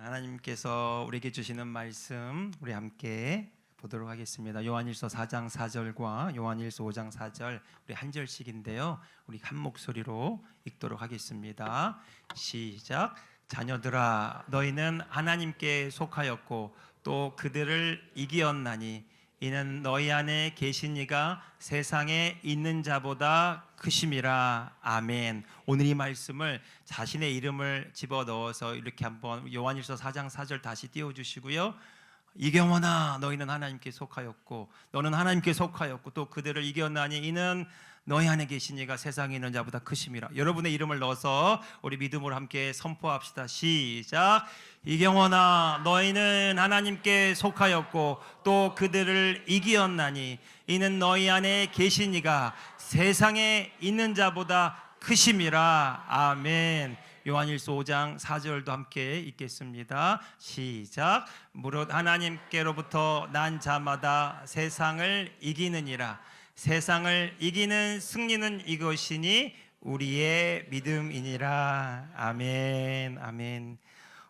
하나님께서 우리에게 주시는 말씀 우리 함께 보도록 하겠습니다. 요한일서 4장 4절과 요한일서 5장 4절 우리 한 절씩인데요. 우리 한 목소리로 읽도록 하겠습니다. 시작. 자녀들아, 너희는 하나님께 속하였고 또 그들을 이기었나니 이는 너희 안에 계신 이가 세상에 있는 자보다 크심이라. 아멘. 오늘 이 말씀을 자신의 이름을 집어넣어서 이렇게 한번 요한일서 4장 4절 다시 띄워주시고요. 이경원아, 너희는 하나님께 속하였고 너는 하나님께 속하였고 또 그들을 이겼나니 이는 너희 안에 계신 이가 세상에 있는 자보다 크심이라. 여러분의 이름을 넣어서 우리 믿음으로 함께 선포합시다. 시작. 이경원아, 너희는 하나님께 속하였고 또 그들을 이기었나니 이는 너희 안에 계신 이가 세상에 있는 자보다 크심이라. 아멘. 요한일서 5장 4절도 함께 읽겠습니다. 시작. 무릇 하나님께로부터 난 자마다 세상을 이기느니라. 세상을 이기는 승리는 이것이니 우리의 믿음이니라. 아멘. 아멘.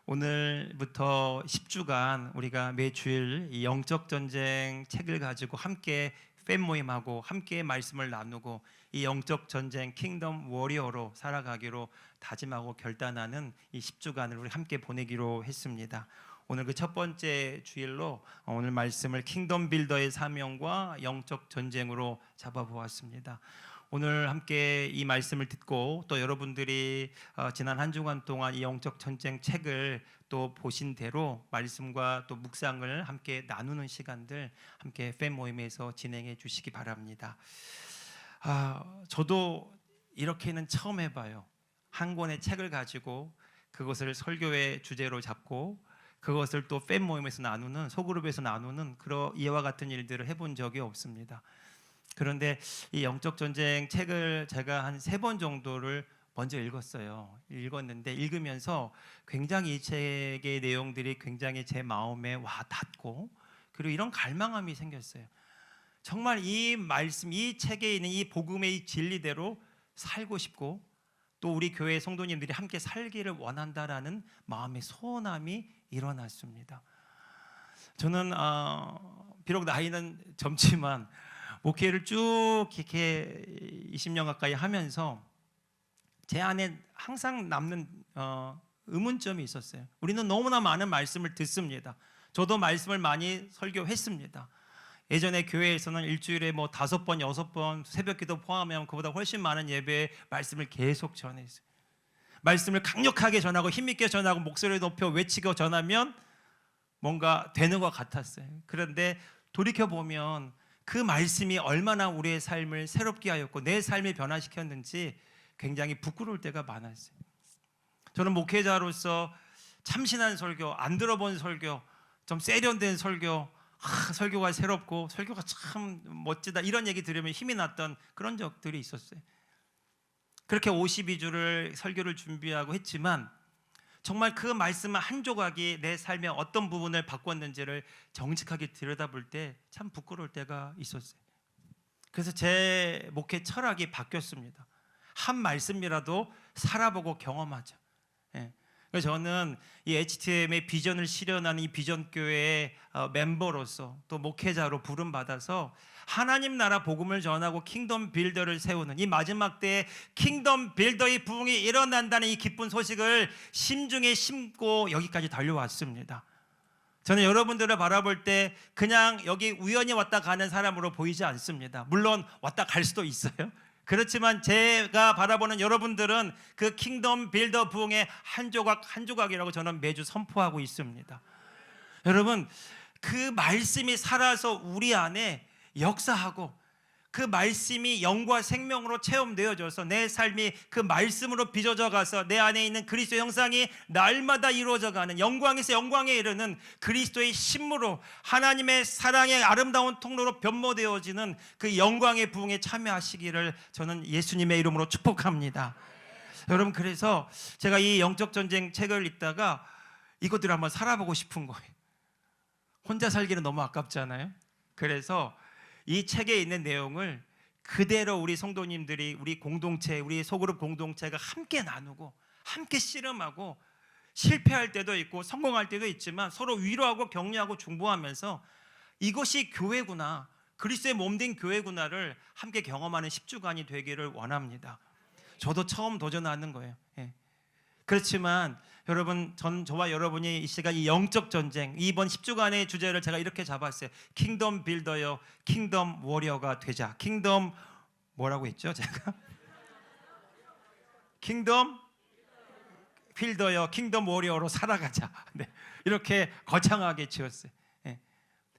오늘부터 10주간 우리가 매주일 이 영적 전쟁 책을 가지고 함께 팬 모임하고 함께 말씀을 나누고 이 영적 전쟁 킹덤 워리어로 살아가기로 다짐하고 결단하는 이 10주간을 우리 함께 보내기로 했습니다. 오늘 그 첫 번째 주일로 오늘 말씀을 킹덤 빌더의 사명과 영적 전쟁으로 잡아보았습니다. 오늘 함께 이 말씀을 듣고 또 여러분들이 지난 한 주간 동안 이 영적 전쟁 책을 또 보신 대로 말씀과 또 묵상을 함께 나누는 시간들 함께 팬 모임에서 진행해 주시기 바랍니다. 저도 이렇게는 처음 해봐요. 한 권의 책을 가지고 그것을 설교의 주제로 잡고 그것을 또 팬 모임에서 나누는, 소그룹에서 나누는 그런 이와 같은 일들을 해본 적이 없습니다. 그런데 이 영적 전쟁 책을 제가 한 3번 정도를 먼저 읽었는데 읽으면서 굉장히 이 책의 내용들이 굉장히 제 마음에 와 닿고 그리고 이런 갈망함이 생겼어요. 정말 이 말씀, 이 책에 있는 이 복음의 이 진리대로 살고 싶고 또 우리 교회 성도님들이 함께 살기를 원한다라는 마음의 소원함이 일어났습니다. 저는 비록 나이는 젊지만 목회를 쭉 이렇게 20년 가까이 하면서 제 안에 항상 남는 의문점이 있었어요. 우리는 너무나 많은 말씀을 듣습니다. 저도 말씀을 많이 설교했습니다. 예전에 교회에서는 일주일에 5번, 6번 새벽기도 포함하면 그보다 훨씬 많은 예배의 말씀을 계속 전했어요. 말씀을 강력하게 전하고 힘있게 전하고 목소리를 높여 외치고 전하면 뭔가 되는 것 같았어요. 그런데 돌이켜보면 그 말씀이 얼마나 우리의 삶을 새롭게 하였고 내 삶을 변화시켰는지 굉장히 부끄러울 때가 많았어요. 저는 목회자로서 참신한 설교, 안 들어본 설교, 좀 세련된 설교, 설교가 새롭고 설교가 참 멋지다 이런 얘기 들으면 힘이 났던 그런 적들이 있었어요. 그렇게 52주를 설교를 준비하고 했지만 정말 그 말씀 한 조각이 내 삶의 어떤 부분을 바꿨는지를 정직하게 들여다볼 때 참 부끄러울 때가 있었어요. 그래서 제 목회 철학이 바뀌었습니다. 한 말씀이라도 살아보고 경험하자. 그래서 저는 이 HTM의 비전을 실현하는 이 비전교회의 멤버로서 또 목회자로 부름받아서 하나님 나라 복음을 전하고 킹덤 빌더를 세우는 이 마지막 때에 킹덤 빌더의 부흥이 일어난다는 이 기쁜 소식을 심중에 심고 여기까지 달려왔습니다. 저는 여러분들을 바라볼 때 그냥 여기 우연히 왔다 가는 사람으로 보이지 않습니다. 물론 왔다 갈 수도 있어요. 그렇지만 제가 바라보는 여러분들은 그 킹덤 빌더 부흥의 한 조각 한 조각이라고 저는 매주 선포하고 있습니다. 여러분, 그 말씀이 살아서 우리 안에 역사하고 그 말씀이 영과 생명으로 체험되어져서 내 삶이 그 말씀으로 빚어져 가서 내 안에 있는 그리스도의 형상이 날마다 이루어져 가는 영광에서 영광에 이르는 그리스도의 신무로 하나님의 사랑의 아름다운 통로로 변모되어지는 그 영광의 부흥에 참여하시기를 저는 예수님의 이름으로 축복합니다. 여러분, 그래서 제가 이 영적 전쟁 책을 읽다가 이것들을 한번 살아보고 싶은 거예요. 혼자 살기는 너무 아깝잖아요. 그래서 이 책에 있는 내용을 그대로 우리 성도님들이 우리 공동체, 우리 소그룹 공동체가 함께 나누고 함께 씨름하고 실패할 때도 있고 성공할 때도 있지만 서로 위로하고 격려하고 중보하면서 이것이 교회구나, 그리스도의 몸된 교회구나를 함께 경험하는 10주간이 되기를 원합니다. 저도 처음 도전하는 거예요. 예. 그렇지만 여러분, 저와 여러분이 이 시간 이 영적 전쟁, 이번 10주간의 주제를 제가 이렇게 잡았어요. 킹덤 빌더여, 킹덤 워리어가 되자. 킹덤 뭐라고 했죠? 제가 킹덤 빌더여, 킹덤 워리어로 살아가자. 네, 이렇게 거창하게 지었어요. 네.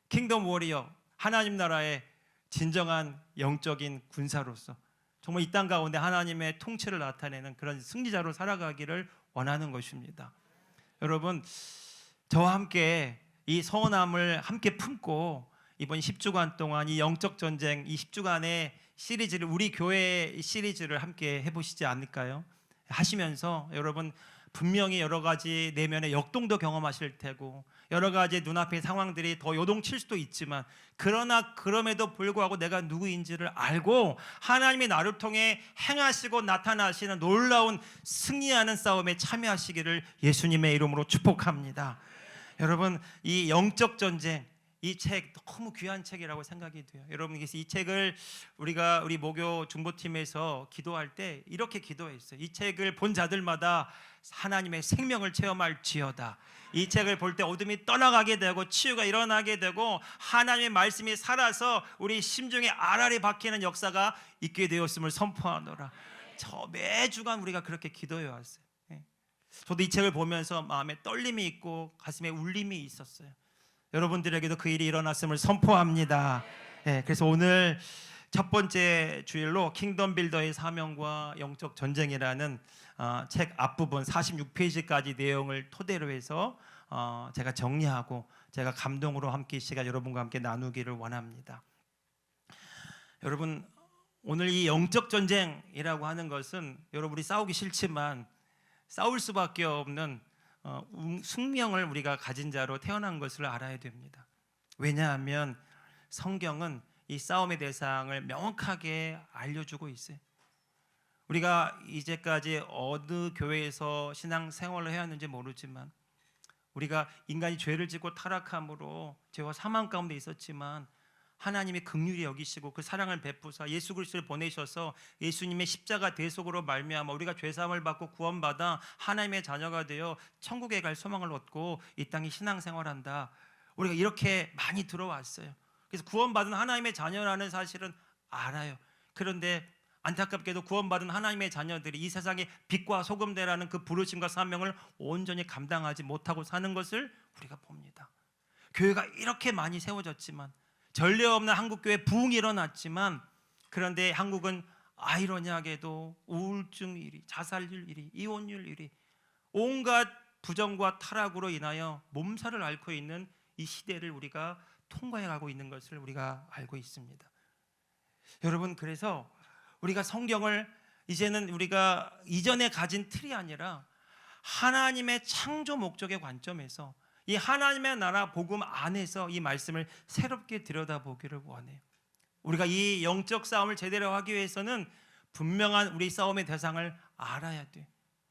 킹덤 워리어, 하나님 나라의 진정한 영적인 군사로서 정말 이 땅 가운데 하나님의 통치를 나타내는 그런 승리자로 살아가기를 원하는 것입니다. 여러분, 저와 함께 이 서원함을 함께 품고 이번 10주간 동안 이 영적 전쟁, 이 10주간의 시리즈를, 우리 교회 시리즈를 함께 해보시지 않을까요? 하시면서 여러분, 분명히 여러 가지 내면의 역동도 경험하실 테고 여러 가지 눈앞의 상황들이 더 요동칠 수도 있지만, 그러나 그럼에도 불구하고 내가 누구인지를 알고 하나님이 나를 통해 행하시고 나타나시는 놀라운 승리하는 싸움에 참여하시기를 예수님의 이름으로 축복합니다. 여러분, 이 영적 전쟁, 이 책 너무 귀한 책이라고 생각이 돼요. 여러분, 이 책을 우리 모교 중보팀에서 기도할 때 이렇게 기도했어요. 이 책을 본 자들마다 하나님의 생명을 체험할지어다. 이 책을 볼 때 어둠이 떠나가게 되고 치유가 일어나게 되고 하나님의 말씀이 살아서 우리 심중에 알알이 박히는 역사가 있게 되었음을 선포하노라. 저 매주간 우리가 그렇게 기도해 왔어요. 저도 이 책을 보면서 마음에 떨림이 있고 가슴에 울림이 있었어요. 여러분들에게도 그 일이 일어났음을 선포합니다. 그래서 오늘 첫 번째 주일로 킹덤 빌더의 사명과 영적 전쟁이라는 책 앞부분 46페이지까지 내용을 토대로 해서 제가 정리하고 제가 감동으로 함께 이 시간 여러분과 함께 나누기를 원합니다. 여러분, 오늘 이 영적 전쟁이라고 하는 것은 여러분이 싸우기 싫지만 싸울 수밖에 없는 숙명을 우리가 가진 자로 태어난 것을 알아야 됩니다. 왜냐하면 성경은 이 싸움의 대상을 명확하게 알려주고 있어요. 우리가 이제까지 어느 교회에서 신앙 생활을 해왔는지 모르지만 우리가 인간이 죄를 짓고 타락함으로 죄와 사망 가운데 있었지만 하나님이 긍휼히 여기시고 그 사랑을 베푸사 예수 그리스도를 보내셔서 예수님의 십자가 대속으로 말미암아 우리가 죄사함을 받고 구원받아 하나님의 자녀가 되어 천국에 갈 소망을 얻고 이 땅에 신앙생활한다. 우리가 이렇게 많이 들어왔어요. 그래서 구원받은 하나님의 자녀라는 사실은 알아요. 그런데 안타깝게도 구원받은 하나님의 자녀들이 이 세상의 빛과 소금되라는 그 부르심과 사명을 온전히 감당하지 못하고 사는 것을 우리가 봅니다. 교회가 이렇게 많이 세워졌지만, 전례 없는 한국교회 부흥이 일어났지만, 그런데 한국은 아이러니하게도 우울증 1위, 자살률 1위, 이혼율 1위, 온갖 부정과 타락으로 인하여 몸살을 앓고 있는 이 시대를 우리가 통과해가고 있는 것을 우리가 알고 있습니다. 여러분, 그래서 우리가 성경을 이제는 우리가 이전에 가진 틀이 아니라 하나님의 창조 목적의 관점에서 이 하나님의 나라 복음 안에서 이 말씀을 새롭게 들여다보기를 원해요. 우리가 이 영적 싸움을 제대로 하기 위해서는 분명한 우리 싸움의 대상을 알아야 돼요.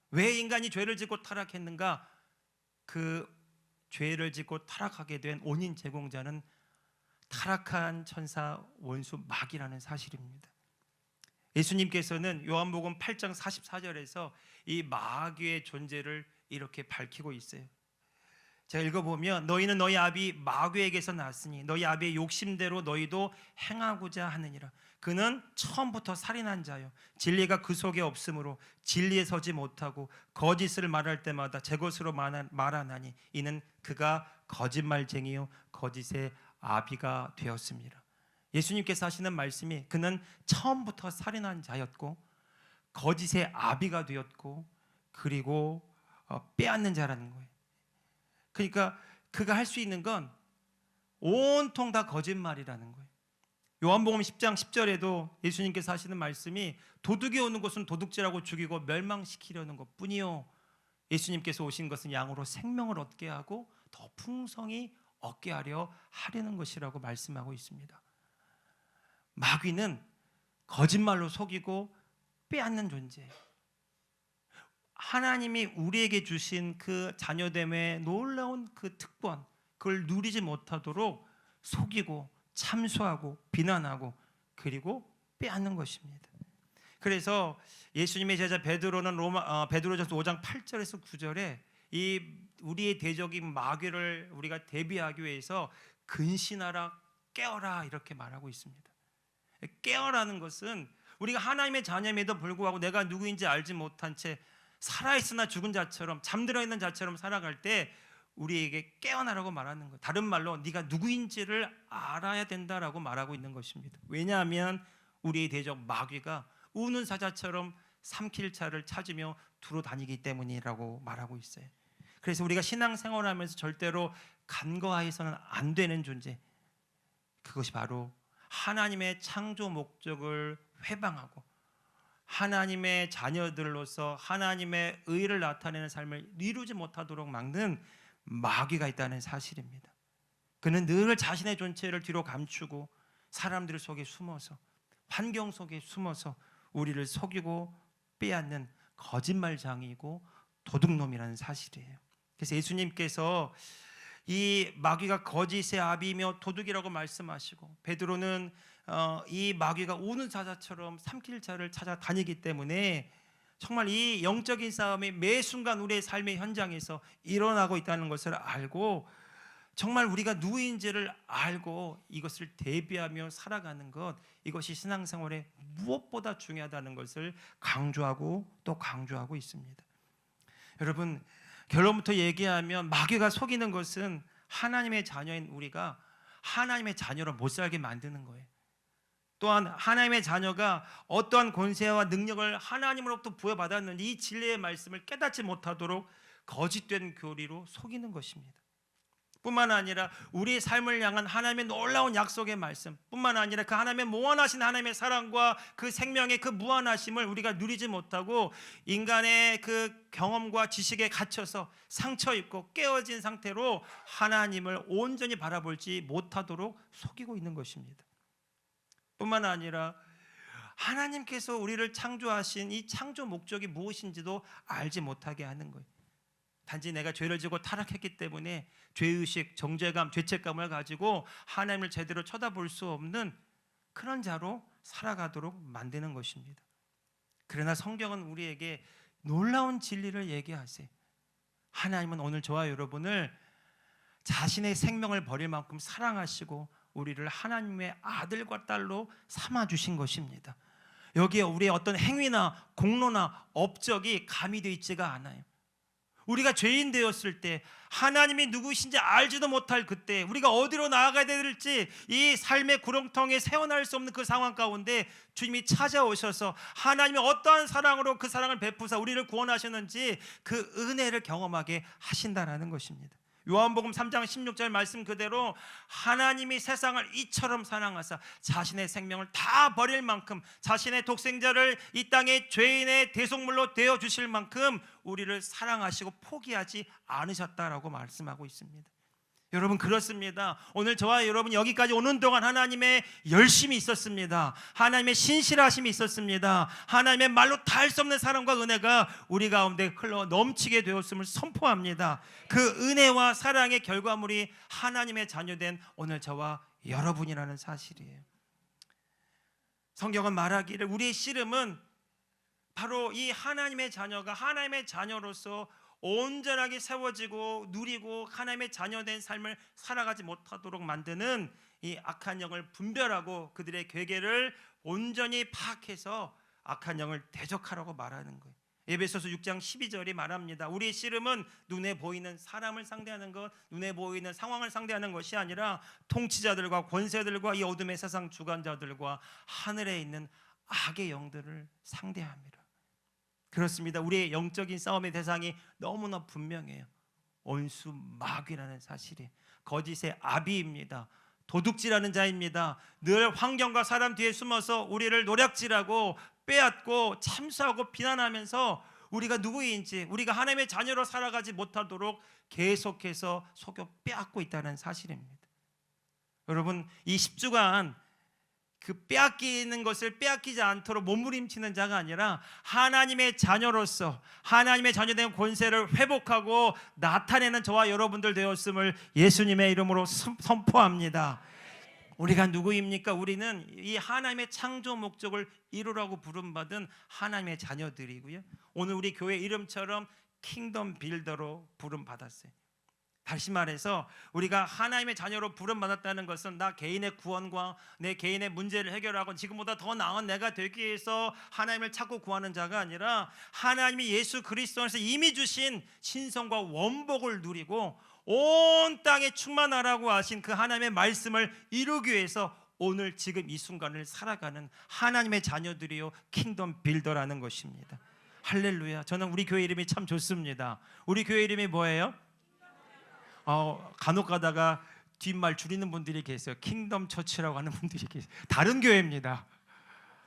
왜 인간이 죄를 짓고 타락했는가? 그 죄를 짓고 타락하게 된 원인 제공자는 타락한 천사 원수 마귀라는 사실입니다. 예수님께서는 요한복음 8장 44절에서 이 마귀의 존재를 이렇게 밝히고 있어요. 제가 읽어보면 너희는 너희 아비 마귀에게서 났으니 너희 아비의 욕심대로 너희도 행하고자 하느니라. 그는 처음부터 살인한 자요 진리가 그 속에 없으므로 진리에 서지 못하고 거짓을 말할 때마다 제 것으로 말하나니 이는 그가 거짓말쟁이요 거짓의 아비가 되었습니다. 예수님께서 하시는 말씀이 그는 처음부터 살인한 자였고 거짓의 아비가 되었고 그리고 빼앗는 자라는 거예요. 그러니까 그가 할 수 있는 건 온통 다 거짓말이라는 거예요. 요한복음 10장 10절에도 예수님께서 하시는 말씀이 도둑이 오는 것은 도둑질하고 죽이고 멸망시키려는 것뿐이요 예수님께서 오신 것은 양으로 생명을 얻게 하고 더 풍성히 얻게 하려는 것이라고 말씀하고 있습니다. 마귀는 거짓말로 속이고 빼앗는 존재예요. 하나님이 우리에게 주신 그 자녀됨의 놀라운 그 특권, 그걸 누리지 못하도록 속이고 참소하고 비난하고 그리고 빼앗는 것입니다. 그래서 예수님의 제자 베드로는 베드로전서 5장 8절에서 9절에 이 우리의 대적인 마귀를 우리가 대비하기 위해서 근신하라, 깨어라 이렇게 말하고 있습니다. 깨어라는 것은 우리가 하나님의 자녀임에도 불구하고 내가 누구인지 알지 못한 채 살아있으나 죽은 자처럼 잠들어 있는 자처럼 살아갈 때 우리에게 깨어나라고 말하는 거예요. 다른 말로 네가 누구인지를 알아야 된다라고 말하고 있는 것입니다. 왜냐하면 우리의 대적 마귀가 우는 사자처럼 삼킬 자를 찾으며 두루 다니기 때문이라고 말하고 있어요. 그래서 우리가 신앙생활하면서 절대로 간과해서는 안 되는 존재, 그것이 바로 하나님의 창조 목적을 회방하고 하나님의 자녀들로서 하나님의 의를 나타내는 삶을 이루지 못하도록 막는 마귀가 있다는 사실입니다. 그는 늘 자신의 존재를 뒤로 감추고 사람들 속에 숨어서 환경 속에 숨어서 우리를 속이고 빼앗는 거짓말장이고 도둑놈이라는 사실이에요. 그래서 예수님께서 이 마귀가 거짓의 아비이며 도둑이라고 말씀하시고 베드로는 이 마귀가 우는 사자처럼 삼킬 자를 찾아다니기 때문에 정말 이 영적인 싸움이 매 순간 우리의 삶의 현장에서 일어나고 있다는 것을 알고 정말 우리가 누구인지를 알고 이것을 대비하며 살아가는 것, 이것이 신앙생활에 무엇보다 중요하다는 것을 강조하고 또 강조하고 있습니다. 여러분, 결론부터 얘기하면 마귀가 속이는 것은 하나님의 자녀인 우리가 하나님의 자녀로 못 살게 만드는 거예요. 또한 하나님의 자녀가 어떠한 권세와 능력을 하나님으로부터 부여받았는지 이 진리의 말씀을 깨닫지 못하도록 거짓된 교리로 속이는 것입니다. 뿐만 아니라 우리의 삶을 향한 하나님의 놀라운 약속의 말씀 뿐만 아니라 그 하나님의 무한하신 하나님의 사랑과 그 생명의 그 무한하심을 우리가 누리지 못하고 인간의 그 경험과 지식에 갇혀서 상처 입고 깨어진 상태로 하나님을 온전히 바라보지 못하도록 속이고 있는 것입니다. 뿐만 아니라 하나님께서 우리를 창조하신 이 창조 목적이 무엇인지도 알지 못하게 하는 거예요. 단지 내가 죄를 지고 타락했기 때문에 죄의식, 정죄감, 죄책감을 가지고 하나님을 제대로 쳐다볼 수 없는 그런 자로 살아가도록 만드는 것입니다. 그러나 성경은 우리에게 놀라운 진리를 얘기하세요. 하나님은 오늘 저와 여러분을 자신의 생명을 버릴 만큼 사랑하시고 우리를 하나님의 아들과 딸로 삼아주신 것입니다. 여기에 우리의 어떤 행위나 공로나 업적이 가미되어 있지가 않아요. 우리가 죄인 되었을 때 하나님이 누구신지 알지도 못할 그때 우리가 어디로 나아가야 될지 이 삶의 구렁텅이에 세워날 수 없는 그 상황 가운데 주님이 찾아오셔서 하나님이 어떠한 사랑으로 그 사랑을 베푸사 우리를 구원하셨는지 그 은혜를 경험하게 하신다라는 것입니다. 요한복음 3장 16절 말씀 그대로 하나님이 세상을 이처럼 사랑하사 자신의 생명을 다 버릴 만큼 자신의 독생자를 이 땅의 죄인의 대속물로 되어주실 만큼 우리를 사랑하시고 포기하지 않으셨다라고 말씀하고 있습니다. 여러분 그렇습니다. 오늘 저와 여러분 여기까지 오는 동안 하나님의 열심이 있었습니다. 하나님의 신실하심이 있었습니다. 하나님의 말로 다 할 수 없는 사랑과 은혜가 우리 가운데 흘러 넘치게 되었음을 선포합니다. 그 은혜와 사랑의 결과물이 하나님의 자녀된 오늘 저와 여러분이라는 사실이에요. 성경은 말하기를 우리의 씨름은 바로 이 하나님의 자녀가 하나님의 자녀로서 온전하게 세워지고 누리고 하나님의 자녀된 삶을 살아가지 못하도록 만드는 이 악한 영을 분별하고 그들의 괴계를 온전히 파악해서 악한 영을 대적하라고 말하는 거예요. 에베소서 6장 12절이 말합니다. 우리의 씨름은 눈에 보이는 사람을 상대하는 것, 눈에 보이는 상황을 상대하는 것이 아니라 통치자들과 권세들과 이 어둠의 세상 주관자들과 하늘에 있는 악의 영들을 상대합니다. 그렇습니다. 우리의 영적인 싸움의 대상이 너무나 분명해요. 온수 마귀라는 사실이 거짓의 아비입니다. 도둑질하는 자입니다. 늘 환경과 사람 뒤에 숨어서 우리를 노략질하고 빼앗고 참수하고 비난하면서 우리가 누구인지 우리가 하나님의 자녀로 살아가지 못하도록 계속해서 속여 빼앗고 있다는 사실입니다. 여러분 이 10주간 그 빼앗기는 것을 빼앗기지 않도록 몸부림치는 자가 아니라 하나님의 자녀로서 하나님의 자녀된 권세를 회복하고 나타내는 저와 여러분들 되었음을 예수님의 이름으로 선포합니다. 우리가 누구입니까? 우리는 이 하나님의 창조 목적을 이루라고 부름받은 하나님의 자녀들이고요. 오늘 우리 교회 이름처럼 킹덤 빌더로 부름받았어요. 다시 말해서 우리가 하나님의 자녀로 부름받았다는 것은 나 개인의 구원과 내 개인의 문제를 해결하고 지금보다 더 나은 내가 되기 위해서 하나님을 찾고 구하는 자가 아니라 하나님이 예수 그리스도 안에서 이미 주신 신성과 원복을 누리고 온 땅에 충만하라고 하신 그 하나님의 말씀을 이루기 위해서 오늘 지금 이 순간을 살아가는 하나님의 자녀들이요 킹덤 빌더라는 것입니다. 할렐루야. 저는 우리 교회 이름이 참 좋습니다. 우리 교회 이름이 뭐예요? 간혹 가다가 뒷말 줄이는 분들이 계세요. 킹덤 처치라고 하는 분들이 계세요. 다른 교회입니다.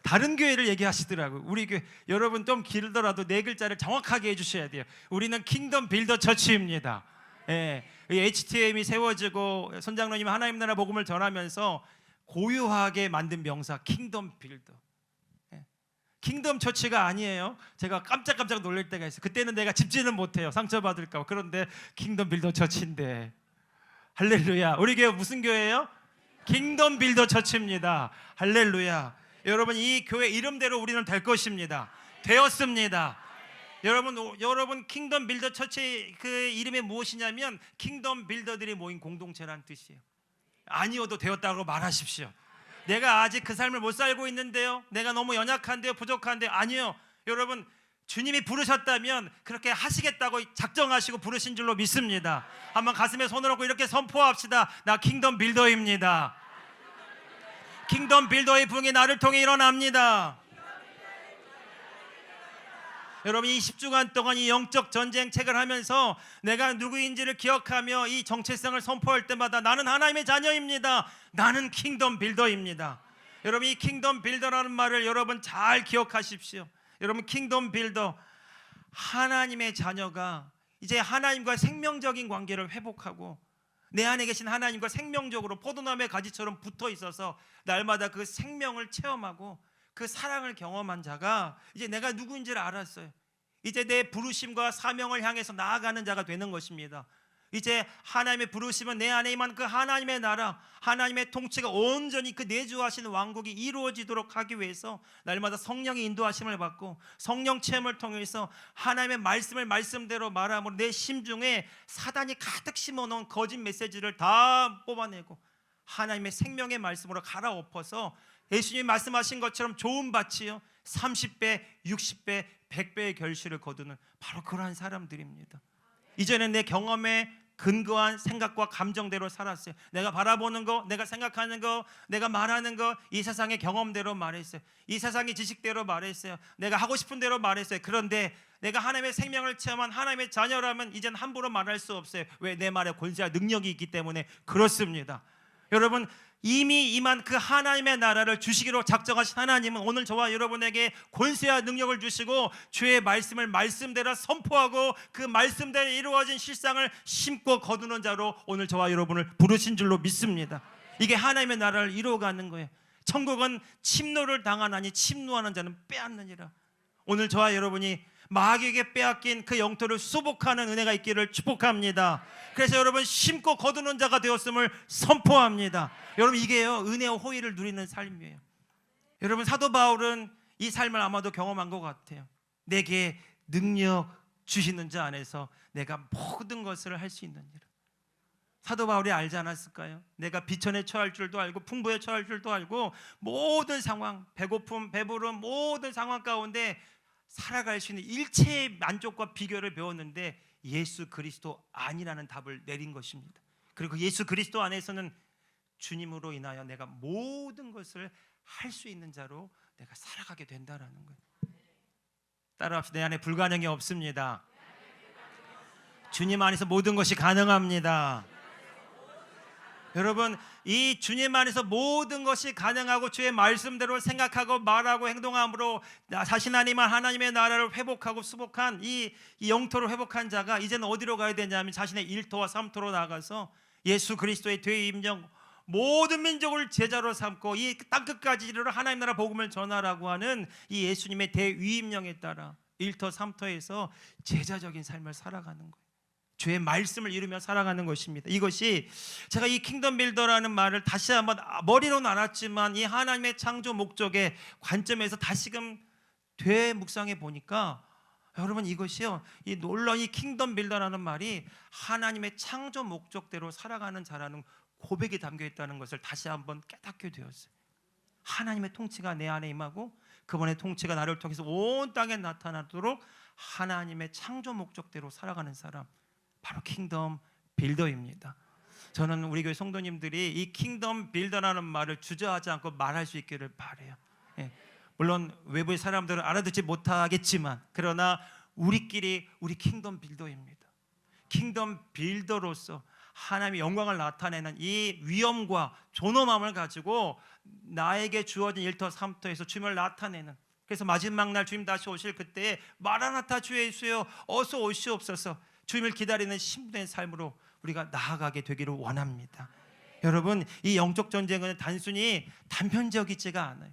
다른 교회를 얘기하시더라고요. 우리 교회 여러분 좀 길더라도 네 글자를 정확하게 해주셔야 돼요. 우리는 킹덤 빌더 처치입니다. 예, HTM이 세워지고 선장로님이 하나님 나라 복음을 전하면서 고유하게 만든 명사 킹덤 빌더. 예. 킹덤 처치가 아니에요. 제가 깜짝깜짝 놀랄 때가 있어요. 그때는 내가 짚지는 못해요. 상처받을까 봐. 그런데 킹덤 빌더 처치인데 할렐루야. 우리 교회 무슨 교회예요? 킹덤 빌더 처치입니다. 할렐루야. 여러분 이 교회 이름대로 우리는 될 것입니다. 되었습니다. 여러분 킹덤 빌더 처치 그 이름이 무엇이냐면 킹덤 빌더들이 모인 공동체라는 뜻이에요. 아니어도 되었다고 말하십시오. 내가 아직 그 삶을 못 살고 있는데요. 내가 너무 연약한데요, 부족한데요. 아니요. 여러분 주님이 부르셨다면 그렇게 하시겠다고 작정하시고 부르신 줄로 믿습니다. 한번 가슴에 손을 얹고 이렇게 선포합시다. 나 킹덤 빌더입니다. 킹덤 빌더의 부흥이 나를 통해 일어납니다. 여러분 이 10주간 동안 이 영적 전쟁 책을 하면서 내가 누구인지를 기억하며 이 정체성을 선포할 때마다 나는 하나님의 자녀입니다. 나는 킹덤 빌더입니다. 여러분 이 킹덤 빌더라는 말을 여러분 잘 기억하십시오. 여러분 킹덤 빌더 하나님의 자녀가 이제 하나님과 생명적인 관계를 회복하고 내 안에 계신 하나님과 생명적으로 포도나무의 가지처럼 붙어 있어서 날마다 그 생명을 체험하고 그 사랑을 경험한 자가 이제 내가 누구인지를 알았어요. 이제 내 부르심과 사명을 향해서 나아가는 자가 되는 것입니다. 이제 하나님의 부르심은 내 안에 임한 그 하나님의 나라, 하나님의 통치가 온전히 그 내주하시는 왕국이 이루어지도록 하기 위해서 날마다 성령의 인도하심을 받고 성령 체험을 통해서 하나님의 말씀을 말씀대로 말함으로 내 심중에 사단이 가득 심어놓은 거짓 메시지를 다 뽑아내고 하나님의 생명의 말씀으로 갈아엎어서 예수님이 말씀하신 것처럼 좋은 밭이요 30배, 60배, 100배의 결실을 거두는 바로 그러한 사람들입니다. 이전엔 내 경험에 근거한 생각과 감정대로 살았어요. 내가 바라보는 거, 내가 생각하는 거, 내가 말하는 거, 이 세상의 경험대로 말했어요. 이 세상의 지식대로 말했어요. 내가 하고 싶은 대로 말했어요. 그런데 내가 하나님의 생명을 체험한 하나님의 자녀라면 이젠 함부로 말할 수 없어요. 왜? 내 말에 권세와 능력이 있기 때문에 그렇습니다. 여러분 이미 임한 그 하나님의 나라를 주시기로 작정하신 하나님은 오늘 저와 여러분에게 권세와 능력을 주시고 주의 말씀을 말씀대로 선포하고 그 말씀대로 이루어진 실상을 심고 거두는 자로 오늘 저와 여러분을 부르신 줄로 믿습니다. 이게 하나님의 나라를 이루어가는 거예요. 천국은 침노를 당하나니 침노하는 자는 빼앗느니라. 오늘 저와 여러분이 마귀에게 빼앗긴 그 영토를 수복하는 은혜가 있기를 축복합니다. 그래서 여러분 심고 거두는 자가 되었음을 선포합니다. 여러분 이게요 은혜와 호의를 누리는 삶이에요. 여러분 사도 바울은 이 삶을 아마도 경험한 것 같아요. 내게 능력 주시는 자 안에서 내가 모든 것을 할 수 있느니라. 사도 바울이 알지 않았을까요? 내가 비천에 처할 줄도 알고 풍부에 처할 줄도 알고 모든 상황, 배고픔, 배부름 모든 상황 가운데 살아갈 수 있는 일체의 만족과 비결을 배웠는데 예수 그리스도 아니라는 답을 내린 것입니다. 그리고 예수 그리스도 안에서는 주님으로 인하여 내가 모든 것을 할 수 있는 자로 내가 살아가게 된다라는 거예요. 따라합시다. 내 안에 불가능이 없습니다. 주님 안에서 모든 것이 가능합니다. 여러분 이 주님 안에서 모든 것이 가능하고 주의 말씀대로 생각하고 말하고 행동함으로 자신 안에만 하나님의 나라를 회복하고 수복한 이 영토를 회복한 자가 이제는 어디로 가야 되냐면 자신의 1토와 3토로 나가서 예수 그리스도의 되임령 모든 민족을 제자로 삼고 이 땅끝까지 이르러 하나님 나라 복음을 전하라고 하는 이 예수님의 대위임령에 따라 1터 3터에서 제자적인 삶을 살아가는 거예요. 주의 말씀을 이루며 살아가는 것입니다. 이것이 제가 이 킹덤 빌더라는 말을 다시 한번 머리로 나눴지만 이 하나님의 창조 목적의 관점에서 다시금 되묵상해 보니까 여러분, 이것이요, 이 놀라운 이 킹덤 빌더라는 말이 하나님의 창조 목적대로 살아가는 자라는 고백이 담겨 있다는 것을 다시 한번 깨닫게 되었어요. 하나님의 통치가 내 안에 임하고 그분의 통치가 나를 통해서 온 땅에 나타나도록 하나님의 창조 목적대로 살아가는 사람, 바로 킹덤 빌더입니다. 저는 우리 교회 성도님들이 이 킹덤 빌더라는 말을 주저하지 않고 말할 수 있기를 바라요. 예. 물론 외부의 사람들은 알아듣지 못하겠지만, 그러나 우리끼리 우리 킹덤 빌더입니다. 킹덤 빌더로서 하나님의 영광을 나타내는 이 위엄과 존엄함을 가지고 나에게 주어진 1터 3터에서 주님을 나타내는, 그래서 마지막 날 주님 다시 오실 그때에 마라나타 주 예수여 어서 오시옵소서, 주님을 기다리는 신부된 삶으로 우리가 나아가게 되기를 원합니다. 여러분, 이 영적 전쟁은 단순히 단편적이지가 않아요.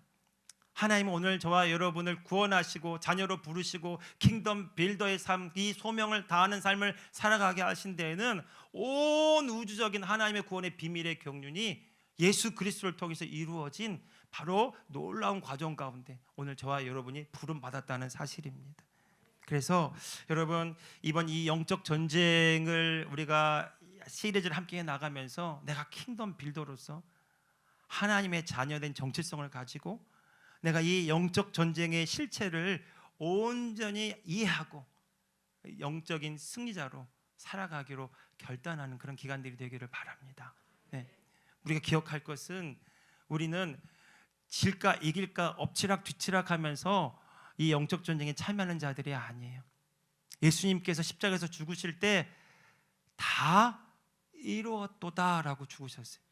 하나님은 오늘 저와 여러분을 구원하시고 자녀로 부르시고 킹덤 빌더의 삶, 이 소명을 다하는 삶을 살아가게 하신 데에는 온 우주적인 하나님의 구원의 비밀의 경륜이 예수 그리스도를 통해서 이루어진 바로 놀라운 과정 가운데 오늘 저와 여러분이 부름받았다는 사실입니다. 그래서 여러분, 이번 이 영적 전쟁을 우리가 시리즈를 함께 나가면서 내가 킹덤 빌더로서 하나님의 자녀된 정체성을 가지고 내가 이 영적 전쟁의 실체를 온전히 이해하고 영적인 승리자로 살아가기로 결단하는 그런 기간들이 되기를 바랍니다. 네. 우리가 기억할 것은 우리는 질까 이길까 엎치락 뒤치락 하면서 이 영적 전쟁에 참여하는 자들이 아니에요. 예수님께서 십자가에서 죽으실 때 다 이루었도다라고 죽으셨어요.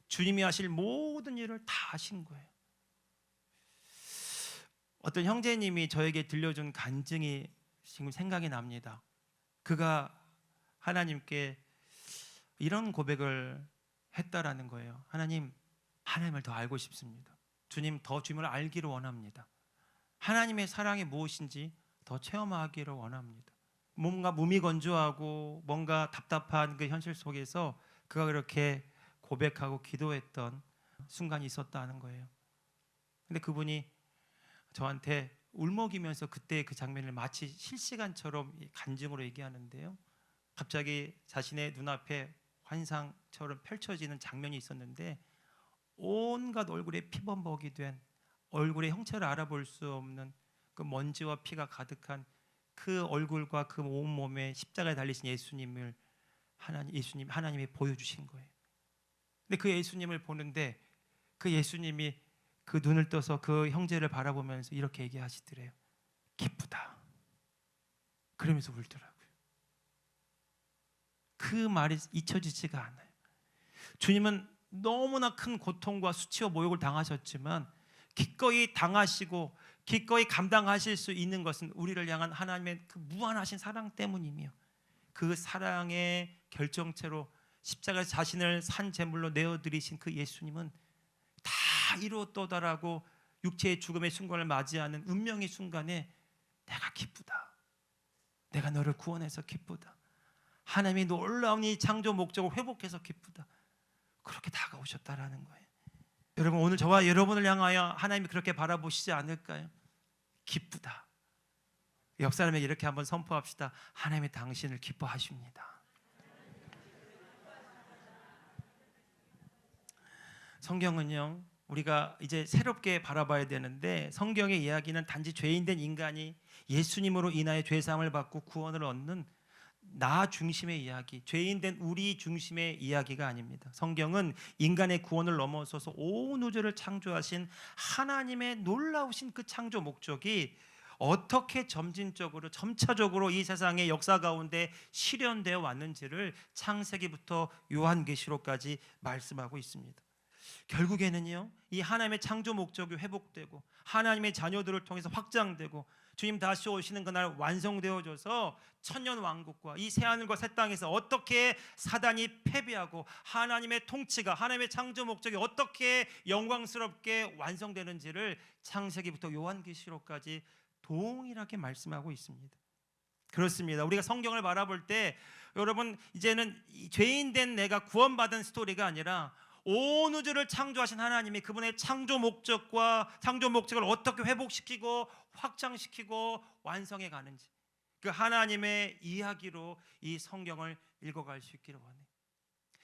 주님이 하실 모든 일을 다 하신 거예요. 어떤 형제님이 저에게 들려준 간증이 지금 생각이 납니다. 그가 하나님께 이런 고백을 했다라는 거예요. 하나님, 하나님을 더 알고 싶습니다. 주님, 더 주님을 알기를 원합니다. 하나님의 사랑이 무엇인지 더 체험하기를 원합니다. 뭔가 무미건조하고 뭔가 답답한 그 현실 속에서 그가 그렇게 고백하고 기도했던 순간이 있었다는 거예요. 근데 그분이 저한테 울먹이면서 그때 그 장면을 마치 실시간처럼 간증으로 얘기하는데요. 갑자기 자신의 눈앞에 환상처럼 펼쳐지는 장면이 있었는데 온갖 얼굴에 피범벅이 된, 얼굴의 형체를 알아볼 수 없는 그 먼지와 피가 가득한 그 얼굴과 그 온몸에 십자가에 달리신 예수님을 하나님이 보여주신 거예요. 근데 그 예수님을 보는데 그 예수님이 그 눈을 떠서 그 형제를 바라보면서 이렇게 얘기하시더래요. 기쁘다. 그러면서 울더라고요. 그 말이 잊혀지지가 않아요. 주님은 너무나 큰 고통과 수치와 모욕을 당하셨지만 기꺼이 당하시고 기꺼이 감당하실 수 있는 것은 우리를 향한 하나님의 그 무한하신 사랑 때문이며, 그 사랑의 결정체로 십자가에서 자신을 산 제물로 내어드리신 그 예수님은 다 이루었도다라고 육체의 죽음의 순간을 맞이하는 운명의 순간에 내가 기쁘다, 내가 너를 구원해서 기쁘다, 하나님이 놀라운 이 창조 목적을 회복해서 기쁘다, 그렇게 다가오셨다라는 거예요. 여러분, 오늘 저와 여러분을 향하여 하나님이 그렇게 바라보시지 않을까요? 기쁘다. 옆 사람에게 이렇게 한번 선포합시다. 하나님이 당신을 기뻐하십니다. 성경은요, 우리가 이제 새롭게 바라봐야 되는데, 성경의 이야기는 단지 죄인된 인간이 예수님으로 인하여 죄사함을 받고 구원을 얻는 나 중심의 이야기, 죄인된 우리 중심의 이야기가 아닙니다. 성경은 인간의 구원을 넘어서서 온 우주를 창조하신 하나님의 놀라우신 그 창조 목적이 어떻게 점차적으로 이 세상의 역사 가운데 실현되어 왔는지를 창세기부터 요한계시록까지 말씀하고 있습니다. 결국에는요, 이 하나님의 창조 목적이 회복되고 하나님의 자녀들을 통해서 확장되고 주님 다시 오시는 그날 완성되어져서 천년 왕국과 이 새하늘과 새 땅에서 어떻게 사단이 패배하고 하나님의 통치가, 하나님의 창조 목적이 어떻게 영광스럽게 완성되는지를 창세기부터 요한계시록까지 동일하게 말씀하고 있습니다. 그렇습니다. 우리가 성경을 바라볼 때 여러분, 이제는 죄인된 내가 구원받은 스토리가 아니라 온 우주를 창조하신 하나님이 그분의 창조 목적과 창조 목적을 어떻게 회복시키고 확장시키고 완성해 가는지, 그 하나님의 이야기로 이 성경을 읽어갈 수 있기를 원해요.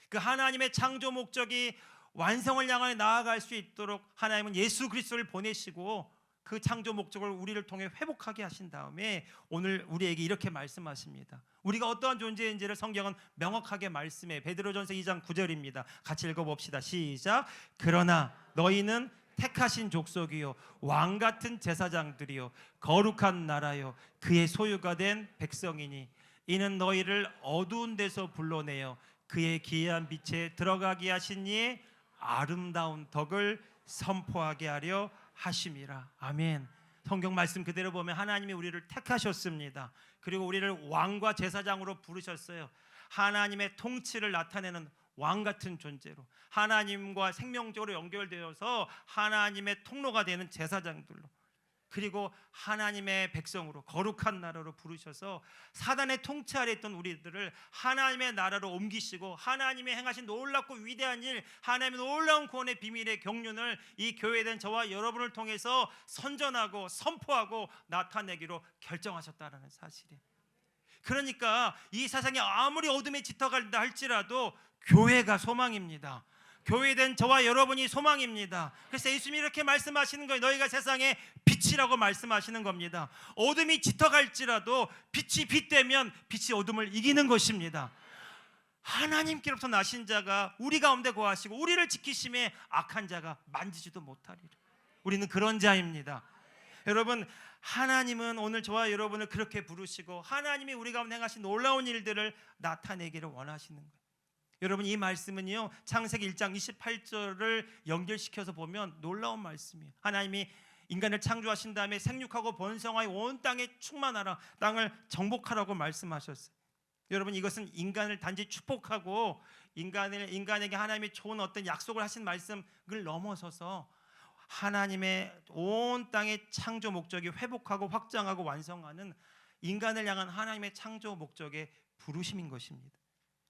그 하나님의 창조 목적이 완성을 향해 나아갈 수 있도록 하나님은 예수 그리스도를 보내시고 그 창조 목적을 우리를 통해 회복하게 하신 다음에 오늘 우리에게 이렇게 말씀하십니다. 우리가 어떠한 존재인지를 성경은 명확하게 말씀해. 베드로전서 2장 9절입니다. 같이 읽어봅시다. 시작. 그러나 너희는 택하신 족속이요 왕같은 제사장들이요 거룩한 나라요 그의 소유가 된 백성이니 이는 너희를 어두운 데서 불러내어 그의 기이한 빛에 들어가게 하신 이의 아름다운 덕을 선포하게 하려 하심이라. 아멘. 성경 말씀 그대로 보면 하나님이 우리를 택하셨습니다. 그리고 우리를 왕과 제사장으로 부르셨어요. 하나님의 통치를 나타내는 왕 같은 존재로, 하나님과 생명적으로 연결되어서 하나님의 통로가 되는 제사장들로, 그리고 하나님의 백성으로 거룩한 나라로 부르셔서 사단의 통치 아래 있던 우리들을 하나님의 나라로 옮기시고 하나님의 행하신 놀랍고 위대한 일, 하나님의 놀라운 구원의 비밀의 경륜을 이 교회된 저와 여러분을 통해서 선전하고 선포하고 나타내기로 결정하셨다는 사실이에요. 그러니까 이 세상이 아무리 어둠에 짙어간다 할지라도 교회가 소망입니다. 교회된 저와 여러분이 소망입니다. 그래서 예수님이 이렇게 말씀하시는 거예요. 너희가 세상의 빛이라고 말씀하시는 겁니다. 어둠이 짙어갈지라도 빛이 빛되면 빛이 어둠을 이기는 것입니다. 하나님께로부터 나신 자가 우리 가운데 거하시고 우리를 지키심에 악한 자가 만지지도 못하리라. 우리는 그런 자입니다. 여러분, 하나님은 오늘 저와 여러분을 그렇게 부르시고 하나님이 우리 가운데 행하신 놀라운 일들을 나타내기를 원하시는 거예요. 여러분, 이 말씀은요 창세기 1장 28절을 연결시켜서 보면 놀라운 말씀이에요. 하나님이 인간을 창조하신 다음에 생육하고 번성하여 온 땅에 충만하라, 땅을 정복하라고 말씀하셨어요. 여러분, 이것은 인간을 단지 축복하고 인간에게 하나님이 좋은 어떤 약속을 하신 말씀을 넘어서서 하나님의 온 땅의 창조 목적이 회복하고 확장하고 완성하는 인간을 향한 하나님의 창조 목적의 부르심인 것입니다.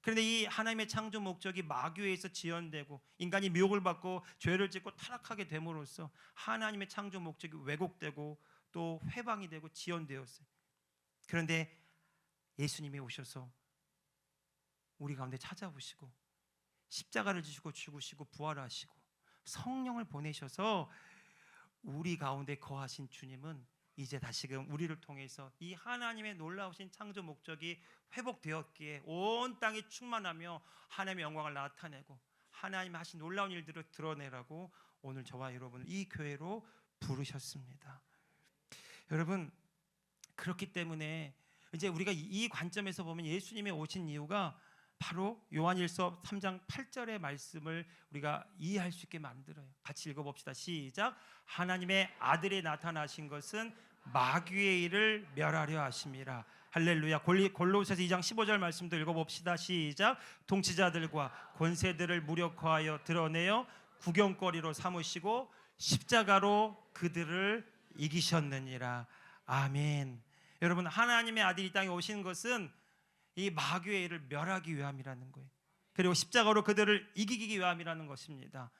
그런데 이 하나님의 창조 목적이 마귀에 의해서 지연되고 인간이 미혹을 받고 죄를 짓고 타락하게 됨으로써 하나님의 창조 목적이 왜곡되고 또 회방이 되고 지연되었어요. 그런데 예수님이 오셔서 우리 가운데 찾아오시고 십자가를 지시고 죽으시고 부활하시고 성령을 보내셔서 우리 가운데 거하신 주님은 이제 다시금 우리를 통해서 이 하나님의 놀라우신 창조 목적이 회복되었기에 온 땅이 충만하며 하나님의 영광을 나타내고 하나님 하신 놀라운 일들을 드러내라고 오늘 저와 여러분을 이 교회로 부르셨습니다. 여러분, 그렇기 때문에 이제 우리가 이 관점에서 보면 예수님이 오신 이유가 바로 요한일서 3장 8절의 말씀을 우리가 이해할 수 있게 만들어요. 같이 읽어봅시다. 시작. 하나님의 아들이 나타나신 것은 마귀의 일을 멸하려 하심이라. 할렐루야. 골로새서 2장 15절 말씀도 읽어봅시다. 시작. 통치자들과 권세들을 무력화하여 드러내어 구경거리로 삼으시고 십자가로 그들을 이기셨느니라. 아멘. 여러분, 하나님의 아들이 이 땅에 오신 것은 이 마귀의 일을 멸하기 위함이라는 거예요. 그리고 십자가로 그들을 이기기 위함이라는 것입니다.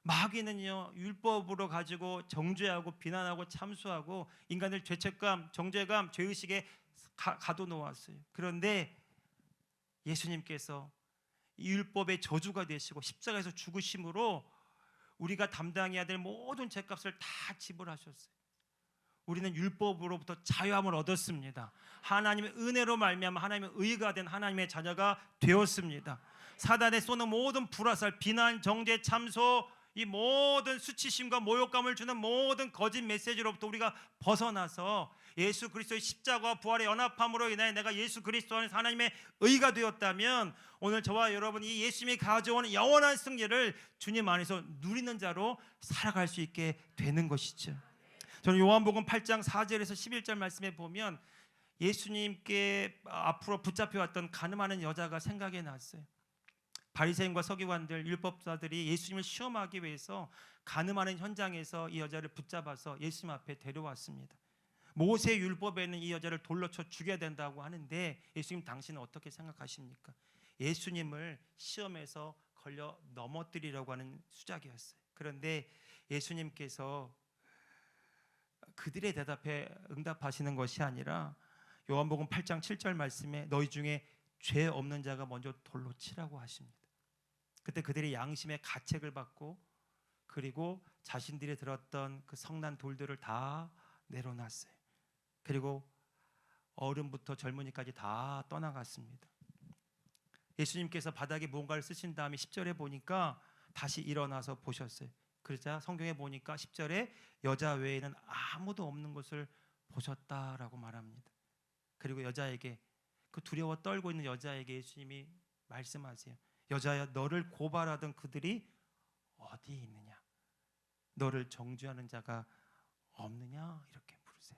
마귀는요 율법으로 가지고 정죄하고 비난하고 참수하고 인간을 죄책감, 정죄감, 죄의식에 가둬놓았어요. 그런데 예수님께서 이 율법의 저주가 되시고 십자가에서 죽으심으로 우리가 담당해야 될 모든 죄값을 다 지불하셨어요. 우리는 율법으로부터 자유함을 얻었습니다. 하나님의 은혜로 말미암아 하나님의 의가 된 하나님의 자녀가 되었습니다. 사단에 쏘는 모든 불화살, 비난, 정죄, 참소, 이 모든 수치심과 모욕감을 주는 모든 거짓 메시지로부터 우리가 벗어나서 예수 그리스도의 십자가와 부활의 연합함으로 인해 내가 예수 그리스도 안에서 하나님의 의가 되었다면 오늘 저와 여러분이 이 예수님이 가져오는 영원한 승리를 주님 안에서 누리는 자로 살아갈 수 있게 되는 것이죠. 저는 요한복음 8장 4절에서 11절 말씀에 보면 예수님께 앞으로 붙잡혀왔던 가늠하는 여자가 생각이 났어요. 바리새인과 서기관들, 율법사들이 예수님을 시험하기 위해서 가늠하는 현장에서 이 여자를 붙잡아서 예수님 앞에 데려왔습니다. 모세 율법에는 이 여자를 돌로 쳐 죽여야 된다고 하는데 예수님 당신은 어떻게 생각하십니까? 예수님을 시험에서 걸려 넘어뜨리려고 하는 수작이었어요. 그런데 예수님께서 그들의 대답에 응답하시는 것이 아니라 요한복음 8장 7절 말씀에 너희 중에 죄 없는 자가 먼저 돌로 치라고 하십니다. 그때 그들이 양심의 가책을 받고 그리고 자신들이 들었던 그 성난 돌들을 다 내려놨어요. 그리고 어른부터 젊은이까지 다 떠나갔습니다. 예수님께서 바닥에 무언가를 쓰신 다음에 10절에 보니까 다시 일어나서 보셨어요. 그러자 성경에 보니까 10절에 여자 외에는 아무도 없는 것을 보셨다라고 말합니다. 그리고 여자에게, 그 두려워 떨고 있는 여자에게 예수님이 말씀하세요. 여자야, 너를 고발하던 그들이 어디 있느냐? 너를 정죄하는 자가 없느냐? 이렇게 부르세요.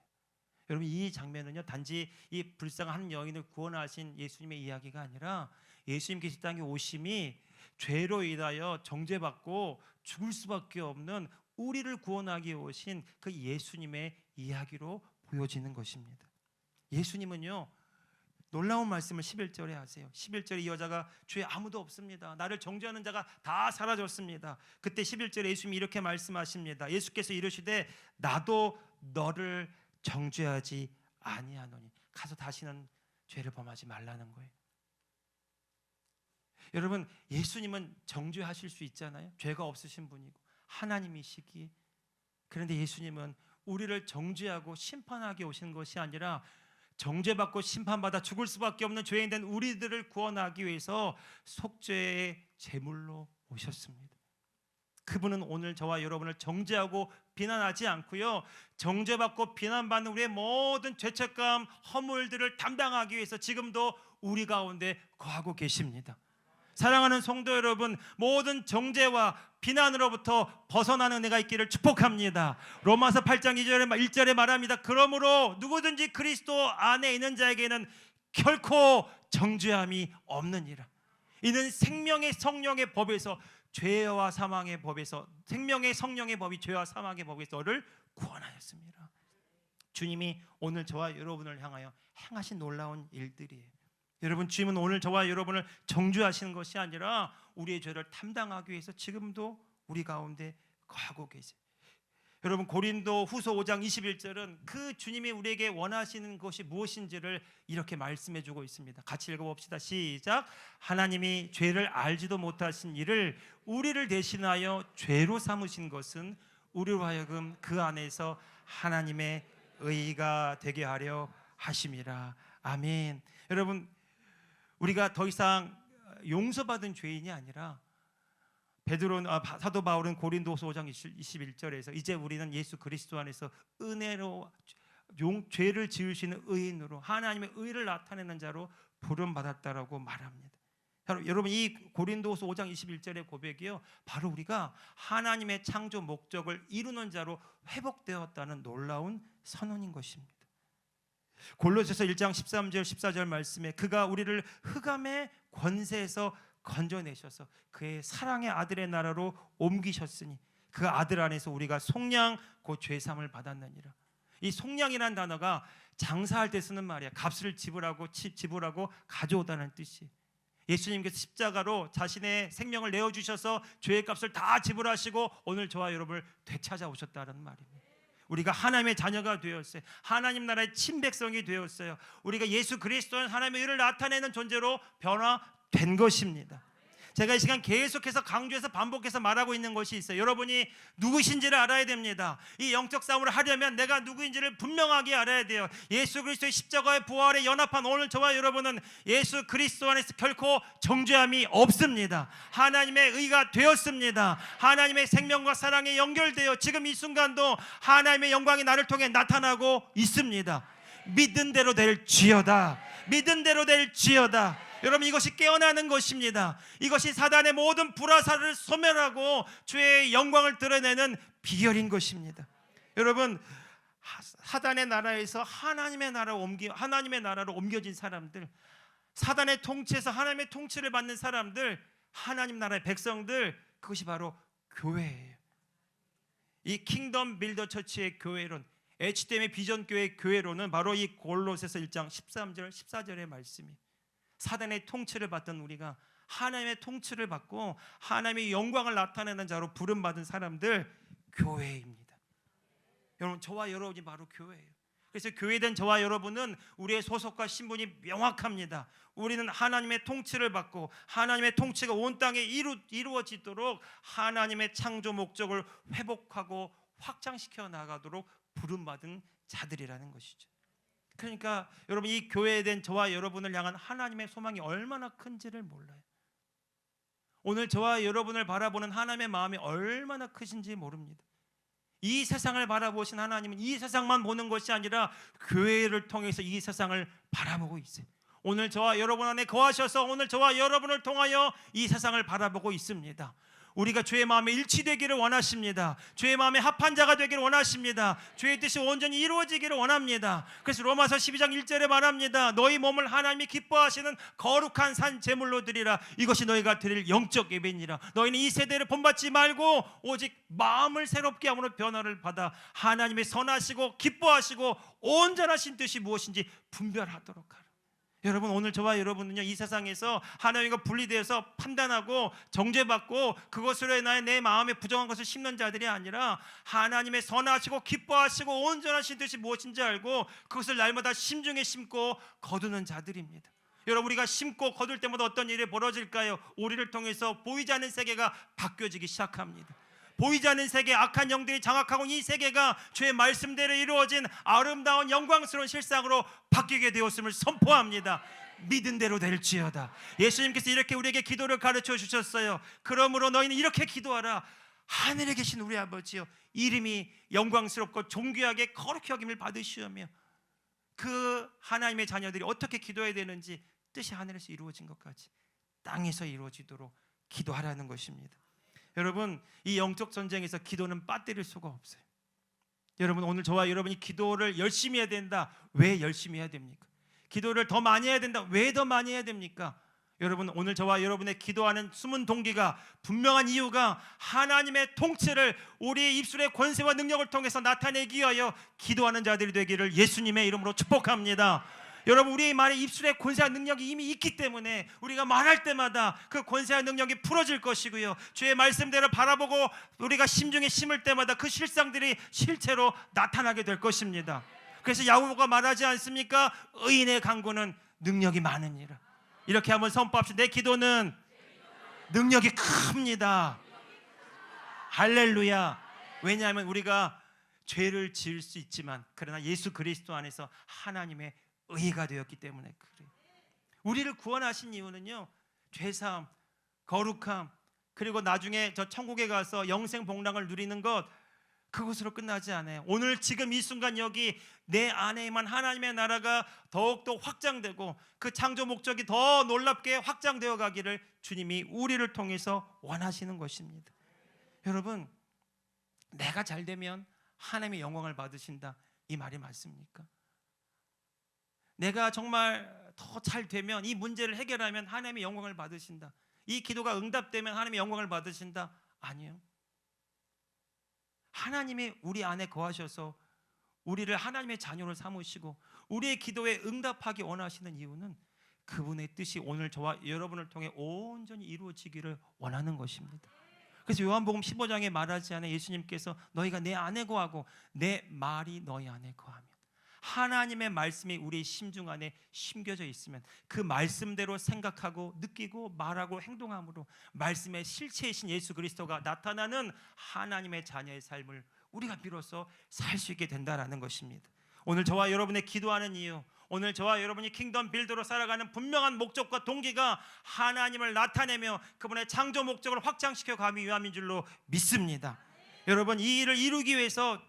여러분, 이 장면은요, 단지 이 불쌍한 한 여인을 구원하신 예수님의 이야기가 아니라 예수님께서 이 땅에 오심이 죄로 인하여 정죄받고 죽을 수밖에 없는 우리를 구원하기 위해 오신 그 예수님의 이야기로 보여지는 것입니다. 예수님은요, 놀라운 말씀을 11절에 하세요. 11절에 이 여자가 주에 아무도 없습니다. 나를 정죄하는 자가 다 사라졌습니다. 그때 11절에 예수님이 이렇게 말씀하십니다. 예수께서 이르시되 나도 너를 정죄하지 아니하노니. 가서 다시는 죄를 범하지 말라는 거예요. 여러분, 예수님은 정죄하실 수 있잖아요. 죄가 없으신 분이고 하나님이시기에. 그런데 예수님은 우리를 정죄하고 심판하게 오신 것이 아니라 정죄받고 심판받아 죽을 수밖에 없는 죄인 된 우리들을 구원하기 위해서 속죄의 제물로 오셨습니다. 그분은 오늘 저와 여러분을 정죄하고 비난하지 않고요, 정죄받고 비난받는 우리의 모든 죄책감, 허물들을 담당하기 위해서 지금도 우리 가운데 거하고 계십니다. 사랑하는 성도 여러분, 모든 정죄와 비난으로부터 벗어나는 은혜가 있기를 축복합니다. 로마서 8장 1절에 말합니다. 그러므로 누구든지 그리스도 안에 있는 자에게는 결코 정죄함이 없느니라. 이는 생명의 성령의 법에서 죄와 사망의 법에서, 생명의 성령의 법이 죄와 사망의 법에서 너를 구원하였습니다. 주님이 오늘 저와 여러분을 향하여 행하신 놀라운 일들이에요. 여러분, 주님은 오늘 저와 여러분을 정죄하시는 것이 아니라 우리의 죄를 담당하기 위해서 지금도 우리 가운데 거하고 계세요. 여러분, 고린도 후서 5장 21절은 그 주님이 우리에게 원하시는 것이 무엇인지를 이렇게 말씀해 주고 있습니다. 같이 읽어봅시다. 시작. 하나님이 죄를 알지도 못하신 이를 우리를 대신하여 죄로 삼으신 것은 우리로 하여금 그 안에서 하나님의 의가 되게 하려 하심이라. 아멘. 여러분, 우리가 더 이상 용서받은 죄인이 아니라 사도 바울은 고린도서 5장 21절에서 이제 우리는 예수 그리스도 안에서 은혜로 죄를 지으시는 의인으로 하나님의 의를 나타내는 자로 부름받았다라고 말합니다. 여러분, 이 고린도서 5장 21절의 고백이요, 바로 우리가 하나님의 창조 목적을 이루는 자로 회복되었다는 놀라운 선언인 것입니다. 골로새서 1장 13절 14절 말씀에 그가 우리를 흑암의 권세에서 건져내셔서 그의 사랑의 아들의 나라로 옮기셨으니 그 아들 안에서 우리가 속량 곧 죄삼을 받았느니라. 이 속량이라는 단어가 장사할 때 쓰는 말이야. 값을 지불하고 가져오다는 뜻이. 예수님께서 십자가로 자신의 생명을 내어주셔서 죄의 값을 다 지불하시고 오늘 저와 여러분을 되찾아오셨다는 말입니다. 우리가 하나님의 자녀가 되었어요. 하나님 나라의 친백성이 되었어요. 우리가 예수 그리스도는 하나님의 의를 나타내는 존재로 변화된 것입니다. 제가 이 시간 계속해서 강조해서 반복해서 말하고 있는 것이 있어요. 여러분이 누구신지를 알아야 됩니다. 이 영적 싸움을 하려면 내가 누구인지를 분명하게 알아야 돼요. 예수 그리스도의 십자가의 부활에 연합한 오늘 저와 여러분은 예수 그리스도 안에서 결코 정죄함이 없습니다. 하나님의 의가 되었습니다. 하나님의 생명과 사랑에 연결되어 지금 이 순간도 하나님의 영광이 나를 통해 나타나고 있습니다. 믿은 대로 될지어다. 믿은 대로 될지어다. 여러분, 이것이 깨어나는 것입니다. 이것이 사단의 모든 불화살을 소멸하고 주의 영광을 드러내는 비결인 것입니다. 여러분, 사단의 나라에서 하나님의 나라로 옮겨진 사람들, 사단의 통치에서 하나님의 통치를 받는 사람들, 하나님 나라의 백성들, 그것이 바로 교회예요. 이 킹덤 빌더 처치의 교회론, HDM의 비전 교회 교회론은 바로 이 골로새서 1장 13절 14절의 말씀이, 사단의 통치를 받던 우리가 하나님의 통치를 받고 하나님의 영광을 나타내는 자로 부름받은 사람들, 교회입니다. 여러분, 저와 여러분이 바로 교회예요. 그래서 교회된 저와 여러분은 우리의 소속과 신분이 명확합니다. 우리는 하나님의 통치를 받고 하나님의 통치가 온 땅에 이루어지도록 하나님의 창조 목적을 회복하고 확장시켜 나가도록 부름받은 자들이라는 것이죠. 그러니까 여러분, 이 교회된 저와 여러분을 향한 하나님의 소망이 얼마나 큰지를 몰라요. 오늘 저와 여러분을 바라보는 하나님의 마음이 얼마나 크신지 모릅니다. 이 세상을 바라보신 하나님은 이 세상만 보는 것이 아니라 교회를 통해서 이 세상을 바라보고 있어요. 오늘 저와 여러분 안에 거하셔서 오늘 저와 여러분을 통하여 이 세상을 바라보고 있습니다. 우리가 주의 마음에 일치되기를 원하십니다. 주의 마음에 합한 자가 되기를 원하십니다. 주의 뜻이 온전히 이루어지기를 원합니다. 그래서 로마서 12장 1절에 말합니다. 너희 몸을 하나님이 기뻐하시는 거룩한 산 제물로 드리라. 이것이 너희가 드릴 영적 예배니라. 너희는 이 세대를 본받지 말고 오직 마음을 새롭게 함으로 변화를 받아 하나님의 선하시고 기뻐하시고 온전하신 뜻이 무엇인지 분별하도록 하라. 여러분, 오늘 저와 여러분은요, 이 세상에서 하나님과 분리되어서 판단하고 정죄받고 그것으로 인하여 내 마음에 부정한 것을 심는 자들이 아니라 하나님의 선하시고 기뻐하시고 온전하신 뜻이 무엇인지 알고 그것을 날마다 심중에 심고 거두는 자들입니다. 여러분, 우리가 심고 거둘 때마다 어떤 일이 벌어질까요? 우리를 통해서 보이지 않는 세계가 바뀌어지기 시작합니다. 보이지 않는 세계, 악한 영들이 장악하고 이 세계가 주의 말씀대로 이루어진 아름다운 영광스러운 실상으로 바뀌게 되었음을 선포합니다. 믿은 대로 될지어다. 예수님께서 이렇게 우리에게 기도를 가르쳐 주셨어요. 그러므로 너희는 이렇게 기도하라. 하늘에 계신 우리 아버지여, 이름이 영광스럽고 존귀하게 거룩히 여김을 받으시오며. 그 하나님의 자녀들이 어떻게 기도해야 되는지 뜻이 하늘에서 이루어진 것까지 땅에서 이루어지도록 기도하라는 것입니다. 여러분, 이 영적 전쟁에서 기도는 빠뜨릴 수가 없어요. 여러분, 오늘 저와 여러분이 기도를 열심히 해야 된다. 왜 열심히 해야 됩니까? 기도를 더 많이 해야 된다. 왜 더 많이 해야 됩니까? 여러분, 오늘 저와 여러분의 기도하는 숨은 동기가, 분명한 이유가 하나님의 통치를 우리의 입술의 권세와 능력을 통해서 나타내기 위하여 기도하는 자들이 되기를 예수님의 이름으로 축복합니다. 여러분, 우리의 말에 입술의 권세와 능력이 이미 있기 때문에 우리가 말할 때마다 그 권세와 능력이 풀어질 것이고요, 주의 말씀대로 바라보고 우리가 심중에 심을 때마다 그 실상들이 실체로 나타나게 될 것입니다. 그래서 야고보가 말하지 않습니까? 의인의 간구는 능력이 많으니라. 이렇게 한번 선포합시다. 내 기도는 능력이 큽니다. 할렐루야. 왜냐하면 우리가 죄를 지을 수 있지만 그러나 예수 그리스도 안에서 하나님의 의가 되었기 때문에 그래요. 우리를 구원하신 이유는요, 죄사함, 거룩함, 그리고 나중에 저 천국에 가서 영생 복락을 누리는 것, 그것으로 끝나지 않아요. 오늘 지금 이 순간 여기 내 안에만 하나님의 나라가 더욱더 확장되고 그 창조 목적이 더 놀랍게 확장되어 가기를 주님이 우리를 통해서 원하시는 것입니다. 여러분, 내가 잘 되면 하나님의 영광을 받으신다, 이 말이 맞습니까? 내가 정말 더 잘 되면, 이 문제를 해결하면 하나님의 영광을 받으신다, 이 기도가 응답되면 하나님의 영광을 받으신다? 아니요. 하나님이 우리 안에 거하셔서 우리를 하나님의 자녀로 삼으시고 우리의 기도에 응답하기 원하시는 이유는 그분의 뜻이 오늘 저와 여러분을 통해 온전히 이루어지기를 원하는 것입니다. 그래서 요한복음 15장에 말하지 않아 예수님께서 너희가 내 안에 거하고 내 말이 너희 안에 거하면, 하나님의 말씀이 우리의 심중 안에 심겨져 있으면 그 말씀대로 생각하고 느끼고 말하고 행동함으로 말씀의 실체이신 예수 그리스도가 나타나는 하나님의 자녀의 삶을 우리가 비로소 살 수 있게 된다라는 것입니다. 오늘 저와 여러분의 기도하는 이유, 오늘 저와 여러분이 킹덤 빌더로 살아가는 분명한 목적과 동기가 하나님을 나타내며 그분의 창조 목적을 확장시켜 가기 위함인 줄로 믿습니다. 여러분, 이 일을 이루기 위해서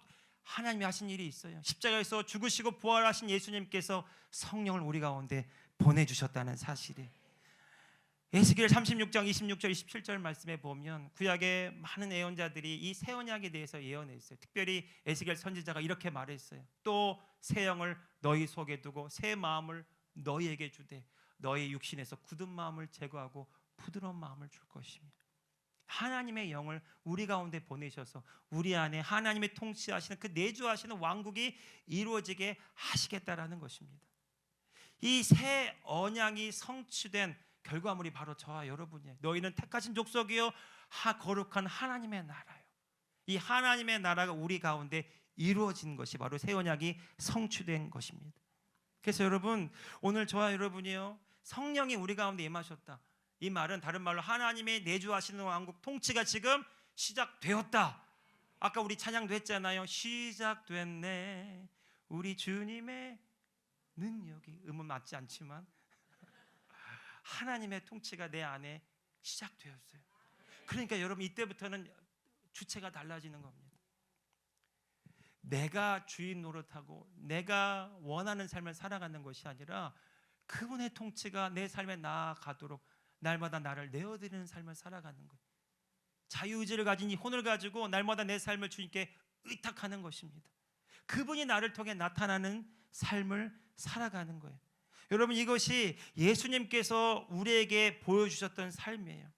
하나님이 하신 일이 있어요. 십자가에서 죽으시고 부활하신 예수님께서 성령을 우리 가운데 보내주셨다는 사실이, 에스겔 36장 26절 27절 말씀에 보면 구약의 많은 예언자들이 이 새 언약에 대해서 예언했어요. 특별히 에스겔 선지자가 이렇게 말했어요. 또 새 영을 너희 속에 두고 새 마음을 너희에게 주되 너희 육신에서 굳은 마음을 제거하고 부드러운 마음을 줄 것이며, 하나님의 영을 우리 가운데 보내셔서 우리 안에 하나님의 통치하시는 그 내주하시는 왕국이 이루어지게 하시겠다라는 것입니다. 이 새 언약이 성취된 결과물이 바로 저와 여러분이에요. 너희는 택하신 족속이요 거룩한 하나님의 나라요. 이 하나님의 나라가 우리 가운데 이루어진 것이 바로 새 언약이 성취된 것입니다. 그래서 여러분, 오늘 저와 여러분이요 성령이 우리 가운데 임하셨다. 이 말은 다른 말로 하나님의 내주하시는 왕국 통치가 지금 시작되었다. 아까 우리 찬양도 했잖아요. 시작됐네 우리 주님의 능력이. 음은 맞지 않지만 하나님의 통치가 내 안에 시작되었어요. 그러니까 여러분, 이때부터는 주체가 달라지는 겁니다. 내가 주인 노릇하고 내가 원하는 삶을 살아가는 것이 아니라 그분의 통치가 내 삶에 나아가도록 날마다 나를 내어드리는 삶을 살아가는 거예요. 자유의지를 가진 이 혼을 가지고 날마다 내 삶을 주님께 의탁하는 것입니다. 그분이 나를 통해 나타나는 삶을 살아가는 거예요. 여러분, 이것이 예수님께서 우리에게 보여주셨던 삶이에요.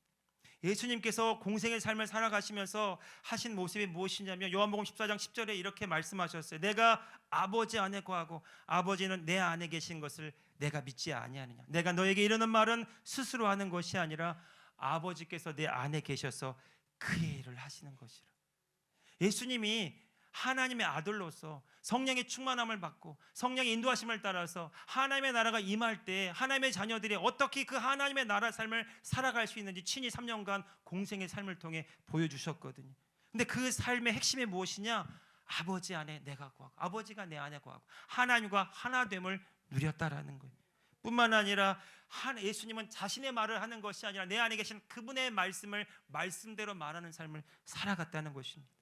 예수님께서 공생의 삶을 살아가시면서 하신 모습이 무엇이냐면 요한복음 14장 10절에 이렇게 말씀하셨어요. 내가 아버지 안에 거하고 아버지는 내 안에 계신 것을 내가 믿지 아니하느냐. 내가 너에게 이르는 말은 스스로 하는 것이 아니라 아버지께서 내 안에 계셔서 그의 일을 하시는 것이라. 예수님이 하나님의 아들로서 성령의 충만함을 받고 성령의 인도하심을 따라서 하나님의 나라가 임할 때 하나님의 자녀들이 어떻게 그 하나님의 나라 삶을 살아갈 수 있는지 친히 3년간 공생의 삶을 통해 보여주셨거든요. 근데 그 삶의 핵심이 무엇이냐? 아버지 안에 내가 거하고 아버지가 내 안에 거하고 하나님과 하나됨을 누렸다라는 거예요. 뿐만 아니라 예수님은 자신의 말을 하는 것이 아니라 내 안에 계신 그분의 말씀을 말씀대로 말하는 삶을 살아갔다는 것입니다.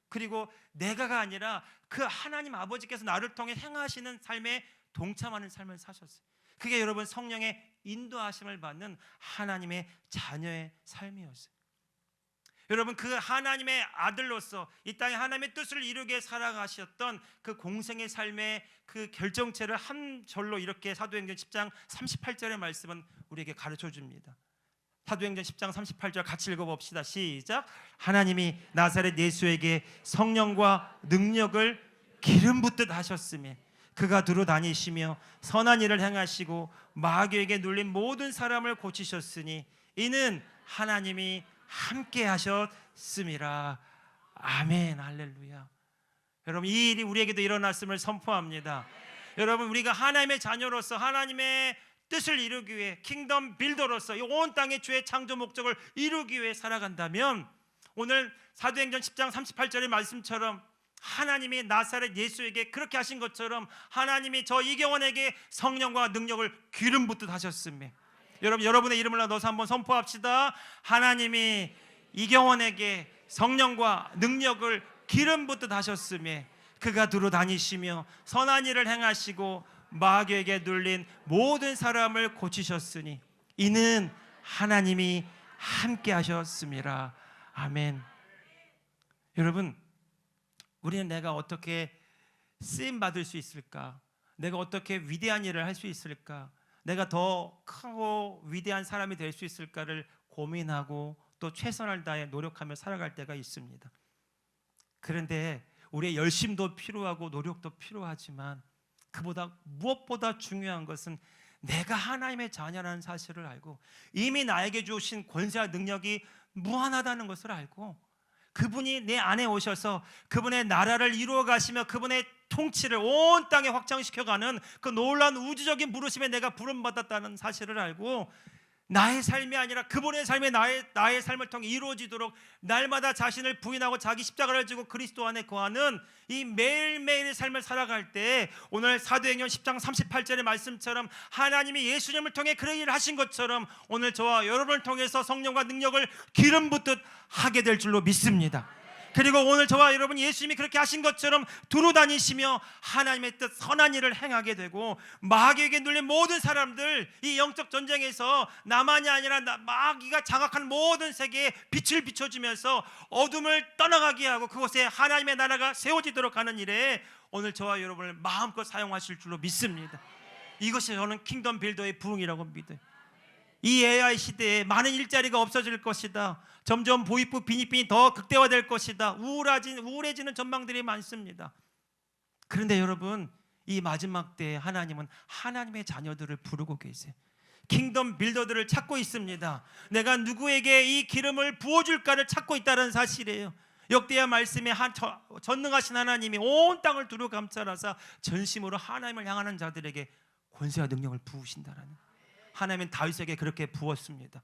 그리고 내가가 아니라 그 하나님 아버지께서 나를 통해 행하시는 삶에 동참하는 삶을 사셨어요. 그게 여러분 성령의 인도하심을 받는 하나님의 자녀의 삶이었어요. 여러분, 그 하나님의 아들로서 이 땅에 하나님의 뜻을 이루게 살아가셨던 그 공생의 삶의 그 결정체를 한 절로 이렇게 사도행전 10장 38절의 말씀은 우리에게 가르쳐 줍니다. 사도행전 10장 38절 같이 읽어봅시다. 시작. 하나님이 나사렛 예수에게 성령과 능력을 기름 붓듯 하셨으며 그가 두루 다니시며 선한 일을 행하시고 마귀에게 눌린 모든 사람을 고치셨으니 이는 하나님이 함께 하셨음이라. 아멘. 할렐루야. 여러분, 이 일이 우리에게도 일어났음을 선포합니다. 여러분, 우리가 하나님의 자녀로서 하나님의 뜻을 이루기 위해 킹덤 빌더로서 온 땅의 주의 창조 목적을 이루기 위해 살아간다면 오늘 사도행전 10장 38절의 말씀처럼 하나님이 나사렛 예수에게 그렇게 하신 것처럼 하나님이 저 이경원에게 성령과 능력을 기름 붓듯 하셨으며, 여러분, 여러분의 이름을 넣어서 한번 선포합시다. 하나님이 이경원에게 성령과 능력을 기름 붓듯 하셨으며 그가 두루 다니시며 선한 일을 행하시고 마귀에게 눌린 모든 사람을 고치셨으니 이는 하나님이 함께 하셨음이라. 아멘. 여러분, 우리는 내가 어떻게 쓰임 받을 수 있을까? 내가 어떻게 위대한 일을 할 수 있을까? 내가 더 크고 위대한 사람이 될 수 있을까를 고민하고 또 최선을 다해 노력하며 살아갈 때가 있습니다. 그런데 우리의 열심도 필요하고 노력도 필요하지만 그보다 무엇보다 중요한 것은 내가 하나님의 자녀라는 사실을 알고 이미 나에게 주신 권세와 능력이 무한하다는 것을 알고 그분이 내 안에 오셔서 그분의 나라를 이루어 가시며 그분의 통치를 온 땅에 확장시켜가는 그 놀라운 우주적인 부르심에 내가 부름받았다는 사실을 알고 나의 삶이 아니라 그분의 삶이 나의 삶을 통해 이루어지도록 날마다 자신을 부인하고 자기 십자가를 지고 그리스도 안에 거하는 이 매일매일의 삶을 살아갈 때 오늘 사도행전 10장 38절의 말씀처럼 하나님이 예수님을 통해 그런 일을 하신 것처럼 오늘 저와 여러분을 통해서 성령과 능력을 기름 붓듯 하게 될 줄로 믿습니다. 그리고 오늘 저와 여러분 예수님이 그렇게 하신 것처럼 두루 다니시며 하나님의 뜻 선한 일을 행하게 되고 마귀에게 눌린 모든 사람들, 이 영적 전쟁에서 나만이 아니라 마귀가 장악한 모든 세계에 빛을 비춰주면서 어둠을 떠나가게 하고 그곳에 하나님의 나라가 세워지도록 하는 일에 오늘 저와 여러분을 마음껏 사용하실 줄로 믿습니다. 이것이 저는 킹덤 빌더의 부흥이라고 믿어요. 이 AI 시대에 많은 일자리가 없어질 것이다. 점점 부익부 빈익빈이 더 극대화될 것이다. 우울해지는 전망들이 많습니다. 그런데 여러분, 이 마지막 때에 하나님은 하나님의 자녀들을 부르고 계세요. 킹덤 빌더들을 찾고 있습니다. 내가 누구에게 이 기름을 부어줄까를 찾고 있다는 사실이에요. 역대하 말씀에 전능하신 하나님이 온 땅을 두루 감싸라사 전심으로 하나님을 향하는 자들에게 권세와 능력을 부으신다라는, 하나님은 다윗에게 그렇게 부었습니다.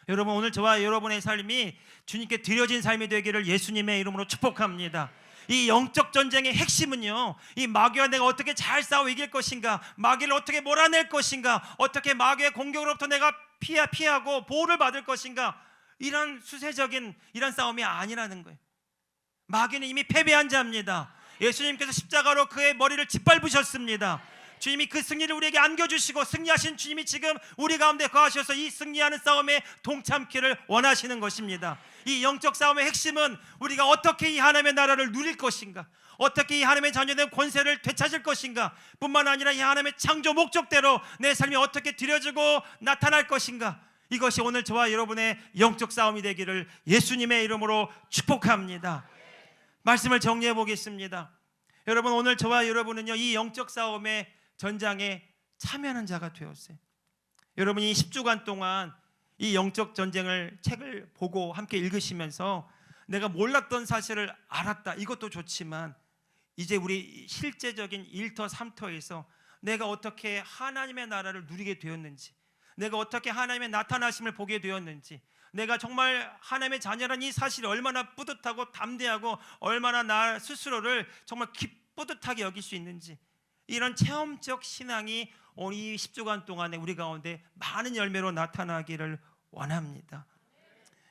여러분, 오늘 저와 여러분의 삶이 주님께 드려진 삶이 되기를 예수님의 이름으로 축복합니다. 이 영적 전쟁의 핵심은요, 이 마귀와 내가 어떻게 잘 싸워 이길 것인가, 마귀를 어떻게 몰아낼 것인가, 어떻게 마귀의 공격으로부터 내가 피하고 보호를 받을 것인가, 이런 수세적인 이런 싸움이 아니라는 거예요. 마귀는 이미 패배한 자입니다. 예수님께서 십자가로 그의 머리를 짓밟으셨습니다. 주님이 그 승리를 우리에게 안겨주시고 승리하신 주님이 지금 우리 가운데 거하셔서 이 승리하는 싸움에 동참기를 원하시는 것입니다. 이 영적 싸움의 핵심은 우리가 어떻게 이 하나님의 나라를 누릴 것인가, 어떻게 이 하나님의 자녀된 권세를 되찾을 것인가, 뿐만 아니라 이 하나님의 창조 목적대로 내 삶이 어떻게 드려지고 나타날 것인가, 이것이 오늘 저와 여러분의 영적 싸움이 되기를 예수님의 이름으로 축복합니다. 말씀을 정리해 보겠습니다. 여러분, 오늘 저와 여러분은요, 이 영적 싸움의 전장에 참여하는 자가 되었어요. 여러분이 10주간 동안 이 영적 전쟁을 책을 보고 함께 읽으시면서 내가 몰랐던 사실을 알았다, 이것도 좋지만 이제 우리 실제적인 1터 3터에서 내가 어떻게 하나님의 나라를 누리게 되었는지, 내가 어떻게 하나님의 나타나심을 보게 되었는지, 내가 정말 하나님의 자녀라는 이 사실이 얼마나 뿌듯하고 담대하고 얼마나 나 스스로를 정말 뿌듯하게 여길 수 있는지, 이런 체험적 신앙이 오늘 이 10주간 동안에 우리 가운데 많은 열매로 나타나기를 원합니다.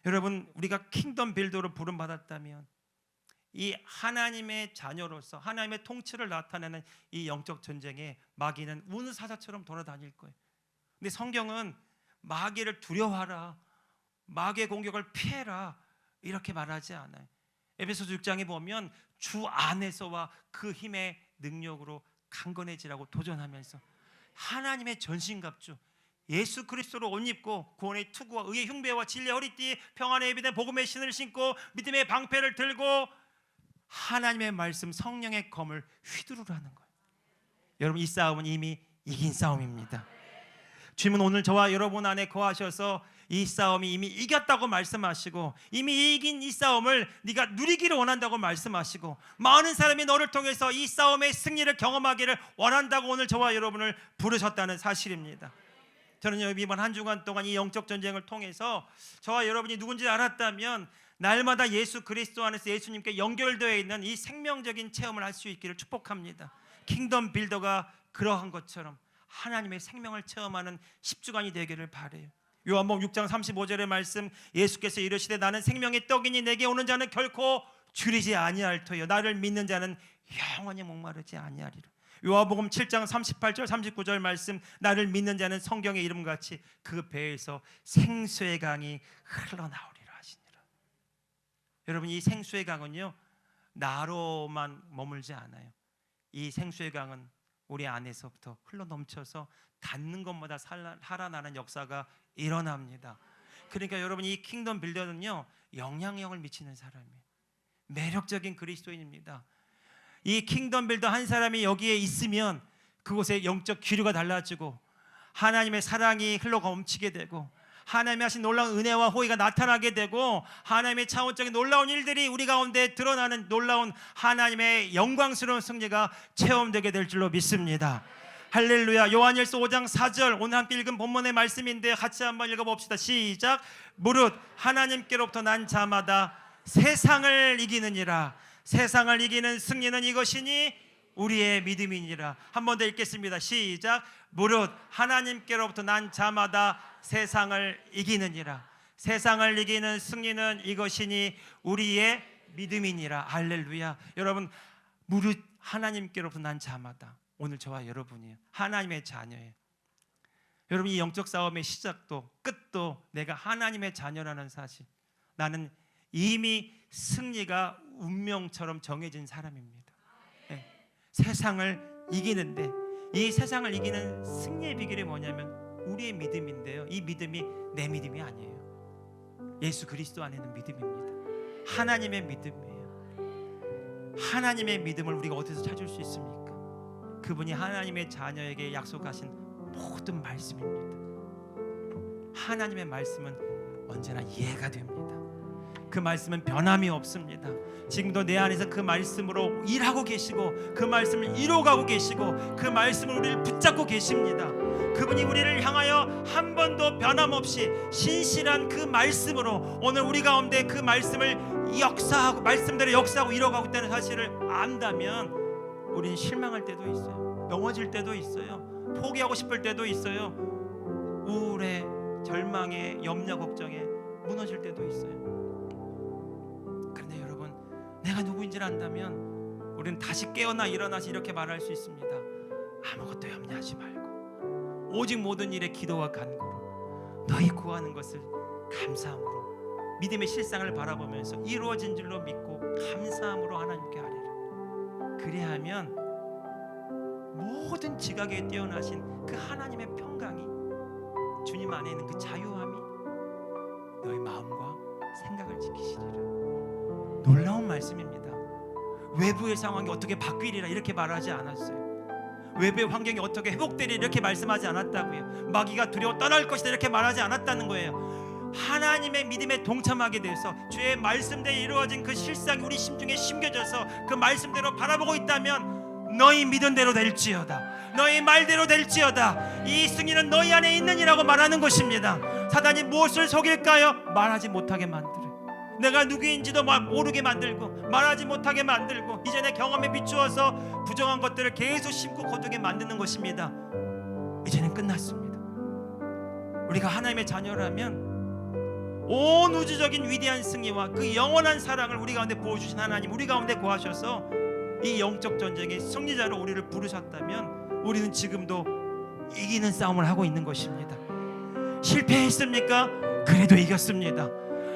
여러분, 우리가 킹덤 빌더로 부름받았다면 이 하나님의 자녀로서 하나님의 통치를 나타내는 이 영적 전쟁에 마귀는 우는 사자처럼 돌아다닐 거예요. 근데 성경은 마귀를 두려워하라, 마귀의 공격을 피해라, 이렇게 말하지 않아요. 에베소서 6장에 보면 주 안에서와 그 힘의 능력으로 강건해지라고 도전하면서 하나님의 전신갑주 예수 그리스도로 옷 입고 구원의 투구와 의의 흉배와 진리의 허리띠, 평안의 예비된 복음의 신을 신고 믿음의 방패를 들고 하나님의 말씀 성령의 검을 휘두르라는 거예요. 여러분, 이 싸움은 이미 이긴 싸움입니다. 주님은 오늘 저와 여러분 안에 거하셔서 이 싸움이 이미 이겼다고 말씀하시고 이미 이긴 이 싸움을 네가 누리기를 원한다고 말씀하시고 많은 사람이 너를 통해서 이 싸움의 승리를 경험하기를 원한다고 오늘 저와 여러분을 부르셨다는 사실입니다. 저는 이번 한 주간 동안 이 영적 전쟁을 통해서 저와 여러분이 누군지 알았다면 날마다 예수 그리스도 안에서 예수님께 연결되어 있는 이 생명적인 체험을 할 수 있기를 축복합니다. 킹덤 빌더가 그러한 것처럼 하나님의 생명을 체험하는 10주간이 되기를 바라요. 요한복음 6장 35절의 말씀, 예수께서 이르시되 나는 생명의 떡이니 내게 오는 자는 결코 줄이지 아니할 터요 나를 믿는 자는 영원히 목마르지 아니하리라. 요한복음 7장 38절 39절 말씀, 나를 믿는 자는 성경의 이름같이 그 배에서 생수의 강이 흘러나오리라 하시니라. 여러분, 이 생수의 강은요 나로만 머물지 않아요. 이 생수의 강은 우리 안에서부터 흘러넘쳐서 닿는 것마다 살아나는 역사가 일어납니다. 그러니까 여러분, 이 킹덤 빌더는요 영향력을 미치는 사람이에요. 매력적인 그리스도인입니다. 이 킹덤 빌더 한 사람이 여기에 있으면 그곳에 영적 기류가 달라지고 하나님의 사랑이 흘러넘치게 되고 하나님이 하신 놀라운 은혜와 호의가 나타나게 되고 하나님의 차원적인 놀라운 일들이 우리 가운데 드러나는 놀라운 하나님의 영광스러운 승리가 체험되게 될 줄로 믿습니다. 할렐루야. 요한일서 5장 4절, 오늘 함께 읽은 본문의 말씀인데 같이 한번 읽어봅시다. 시작. 무릇 하나님께로부터 난 자마다 세상을 이기느니라. 세상을 이기는 승리는 이것이니 우리의 믿음이니라. 한 번 더 읽겠습니다. 시작. 무릇 하나님께로부터 난 자마다 세상을 이기느니라. 세상을 이기는 승리는 이것이니 우리의 믿음이니라. 할렐루야. 여러분, 무릇 하나님께로부터 난 자마다. 오늘 저와 여러분이 하나님의 자녀예요. 여러분, 이 영적 싸움의 시작도 끝도 내가 하나님의 자녀라는 사실, 나는 이미 승리가 운명처럼 정해진 사람입니다. 네. 세상을 이기는데, 이 세상을 이기는 승리의 비결이 뭐냐면 우리의 믿음인데요, 이 믿음이 내 믿음이 아니에요. 예수 그리스도 안에 있는 믿음입니다. 하나님의 믿음이에요. 하나님의 믿음을 우리가 어디서 찾을 수 있습니까? 그분이 하나님의 자녀에게 약속하신 모든 말씀입니다. 하나님의 말씀은 언제나 이해가 됩니다. 그 말씀은 변함이 없습니다. 지금도 내 안에서 그 말씀으로 일하고 계시고, 그 말씀을 이루어가고 계시고, 그 말씀을 우리를 붙잡고 계십니다. 그분이 우리를 향하여 한 번도 변함없이 신실한 그 말씀으로 오늘 우리 가운데 그 말씀을 역사하고, 말씀대로 역사하고 이루어가고 있다는 사실을 안다면 우리는 실망할 때도 있어요. 넘어질 때도 있어요. 포기하고 싶을 때도 있어요. 우울에, 절망에, 염려, 걱정에 무너질 때도 있어요. 그런데 여러분, 내가 누구인지를 안다면 우리는 다시 깨어나 일어나서 이렇게 말할 수 있습니다. 아무것도 염려하지 말고 오직 모든 일에 기도와 간구로 너희 구하는 것을 감사함으로, 믿음의 실상을 바라보면서 이루어진 줄로 믿고 감사함으로 하나님께 아뢰라. 그리하면 모든 지각에 뛰어나신 그 하나님의 평강이, 주님 안에 있는 그 자유함이 너희 마음과 생각을 지키시리라. 놀라운 말씀입니다. 외부의 상황이 어떻게 바뀌리라 이렇게 말하지 않았어요. 외부의 환경이 어떻게 회복되리라 이렇게 말씀하지 않았다고요. 마귀가 두려워 떠날 것이다 이렇게 말하지 않았다는 거예요. 하나님의 믿음에 동참하게 돼서 주의 말씀대로 이루어진 그 실상이 우리 심중에 심겨져서 그 말씀대로 바라보고 있다면 너희 믿은 대로 될지어다, 너희 말대로 될지어다, 이 승리는 너희 안에 있느니라고 말하는 것입니다. 사단이 무엇을 속일까요? 말하지 못하게 만들어요. 내가 누구인지도 모르게 만들고, 말하지 못하게 만들고, 이전의 경험에 비추어서 부정한 것들을 계속 심고 거두게 만드는 것입니다. 이제는 끝났습니다. 우리가 하나님의 자녀라면 온 우주적인 위대한 승리와 그 영원한 사랑을 우리 가운데 보여주신 하나님, 우리 가운데 거하셔서 이 영적 전쟁의 승리자로 우리를 부르셨다면 우리는 지금도 이기는 싸움을 하고 있는 것입니다. 실패했습니까? 그래도 이겼습니다.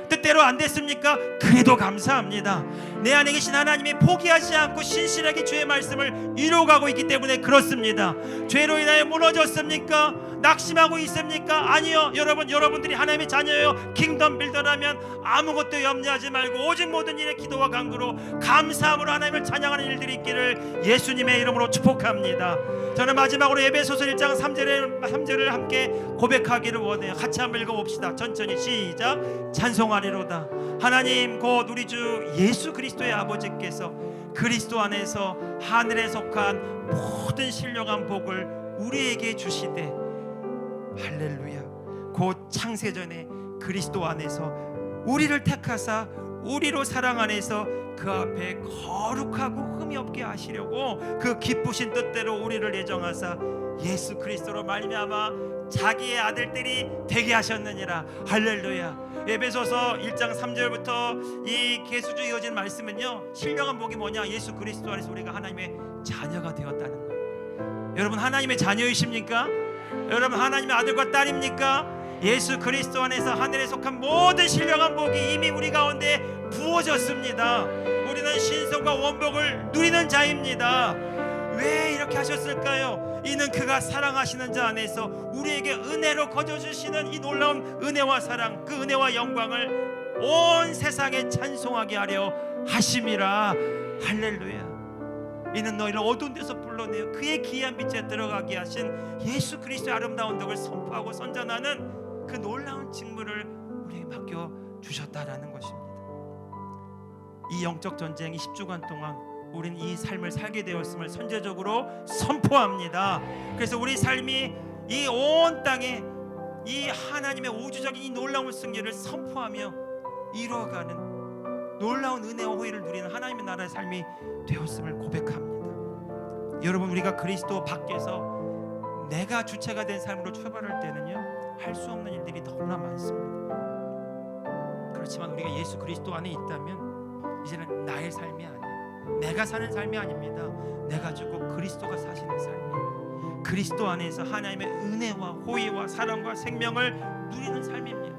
뜻대로 안 됐습니까? 그래도 감사합니다. 내 안에 계신 하나님이 포기하지 않고 신실하게 주의 말씀을 이루어가고 있기 때문에 그렇습니다. 죄로 인하여 무너졌습니까? 낙심하고 있습니까? 아니요. 여러분들이 하나님의 자녀예요. 킹덤 빌더라면 아무것도 염려하지 말고 오직 모든 일에 기도와 간구로 감사함으로 하나님을 찬양하는 일들이 있기를 예수님의 이름으로 축복합니다. 저는 마지막으로 에베소서 1장 3절을 함께 고백하기를 원해요. 같이 한번 읽어봅시다. 천천히 시작. 찬송하리로다. 하나님 곧 우리 주 예수 그리스도의 아버지께서 그리스도 안에서 하늘에 속한 모든 신령한 복을 우리에게 주시되, 할렐루야, 곧 창세전에 그리스도 안에서 우리를 택하사 우리로 사랑 안에서 그 앞에 거룩하고 흠이 없게 하시려고 그 기쁘신 뜻대로 우리를 예정하사 예수 그리스도로 말미암아 자기의 아들들이 되게 하셨느니라. 할렐루야. 에베소서 1장 3절부터 이 계수주 이어진 말씀은요, 신령한 복이 뭐냐? 예수 그리스도 안에서 우리가 하나님의 자녀가 되었다는 거예요. 여러분 하나님의 자녀이십니까? 여러분 하나님의 아들과 딸입니까? 예수 그리스도 안에서 하늘에 속한 모든 신령한 복이 이미 우리 가운데 부어졌습니다. 우리는 신성과 원복을 누리는 자입니다. 왜 이렇게 하셨을까요? 이는 그가 사랑하시는 자 안에서 우리에게 은혜로 거저주시는 이 놀라운 은혜와 사랑, 그 은혜와 영광을 온 세상에 찬송하게 하려 하심이라. 할렐루야. 이는 너희를 어두운 데서 불러내어 그의 기이한 빛에 들어가게 하신 예수 그리스도의 아름다운 덕을 선포하고 선전하는 그 놀라운 직무를 우리에게 맡겨주셨다라는 것입니다. 이 영적 전쟁이 10주간 동안 우린 이 삶을 살게 되었음을 선제적으로 선포합니다. 그래서 우리 삶이 이 온 땅에 이 하나님의 우주적인 이 놀라운 승리를 선포하며 이루어가는 놀라운 은혜와 호의를 누리는 하나님의 나라의 삶이 되었음을 고백합니다. 여러분, 우리가 그리스도 밖에서 내가 주체가 된 삶으로 출발할 때는요, 할 수 없는 일들이 너무나 많습니다. 그렇지만 우리가 예수 그리스도 안에 있다면 이제는 나의 삶이 아니에요. 내가 사는 삶이 아닙니다. 내가 죽고 그리스도가 사시는 삶이에요. 그리스도 안에서 하나님의 은혜와 호의와 사랑과 생명을 누리는 삶입니다.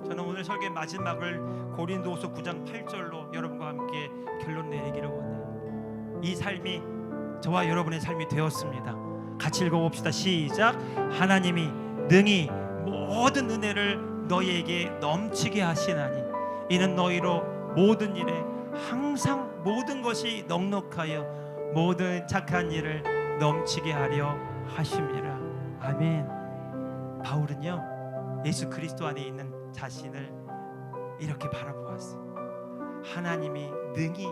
저는 오늘 설교의 마지막을 고린도후서 9장 8절로 여러분과 함께 결론 내리기를 원해요. 이 삶이 저와 여러분의 삶이 되었습니다. 같이 읽어봅시다. 시작. 하나님이 능히 모든 은혜를 너희에게 넘치게 하시나니 이는 너희로 모든 일에 항상 모든 것이 넉넉하여 모든 착한 일을 넘치게 하려 하심이라. 아멘. 바울은요 예수 그리스도 안에 있는 자신을 이렇게 바라보았어요. 하나님이 능히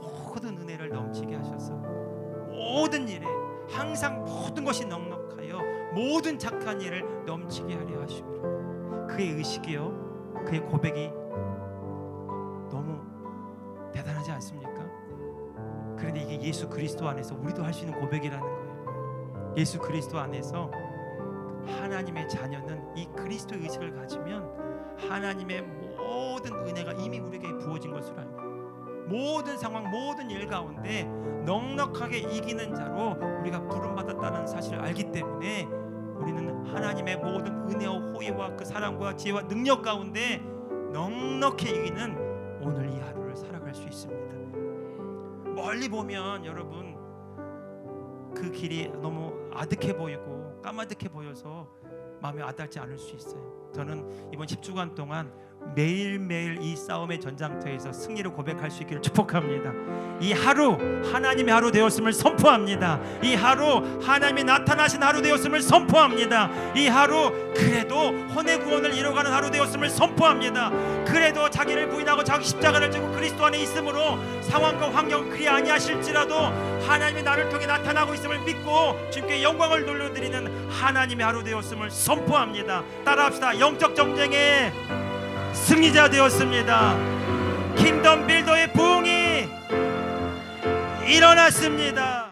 모든 은혜를 넘치게 하셔서 모든 일에 항상 모든 것이 넉넉하여 모든 착한 일을 넘치게 하려 하심이라. 그의 의식이요, 그의 고백이 너무 대단하지 않습니까? 그런데 이게 예수 그리스도 안에서 우리도 할 수 있는 고백이라는 거예요. 예수 그리스도 안에서 하나님의 자녀는 이 그리스도의 의식을 가지면 하나님의 모든 은혜가 이미 우리에게 부어진 것으로 알고 모든 상황 모든 일 가운데 넉넉하게 이기는 자로 우리가 부름받았다는 사실을 알기 때문에 우리는 하나님의 모든 은혜와 호의와 그 사랑과 지혜와 능력 가운데 넉넉히 이기는 오늘 이 하루를 살아갈 수 있습니다. 멀리 보면 여러분 그 길이 너무 아득해 보이고 까마득해 보여서 마음에 와닿지 않을 수 있어요. 저는 이번 10주간 동안 매일매일 이 싸움의 전장터에서 승리를 고백할 수 있기를 축복합니다. 이 하루 하나님의 하루 되었음을 선포합니다. 이 하루 하나님이 나타나신 하루 되었음을 선포합니다. 이 하루 그래도 혼의 구원을 이뤄가는 하루 되었음을 선포합니다. 그래도 자기를 부인하고 자기 십자가를 지고 그리스도 안에 있으므로 상황과 환경 그리 아니하실지라도 하나님이 나를 통해 나타나고 있음을 믿고 주님께 영광을 돌려드리는 하나님의 하루 되었음을 선포합니다. 따라합시다. 영적 전쟁의 승리자 되었습니다. 킹덤 빌더의 부흥이 일어났습니다.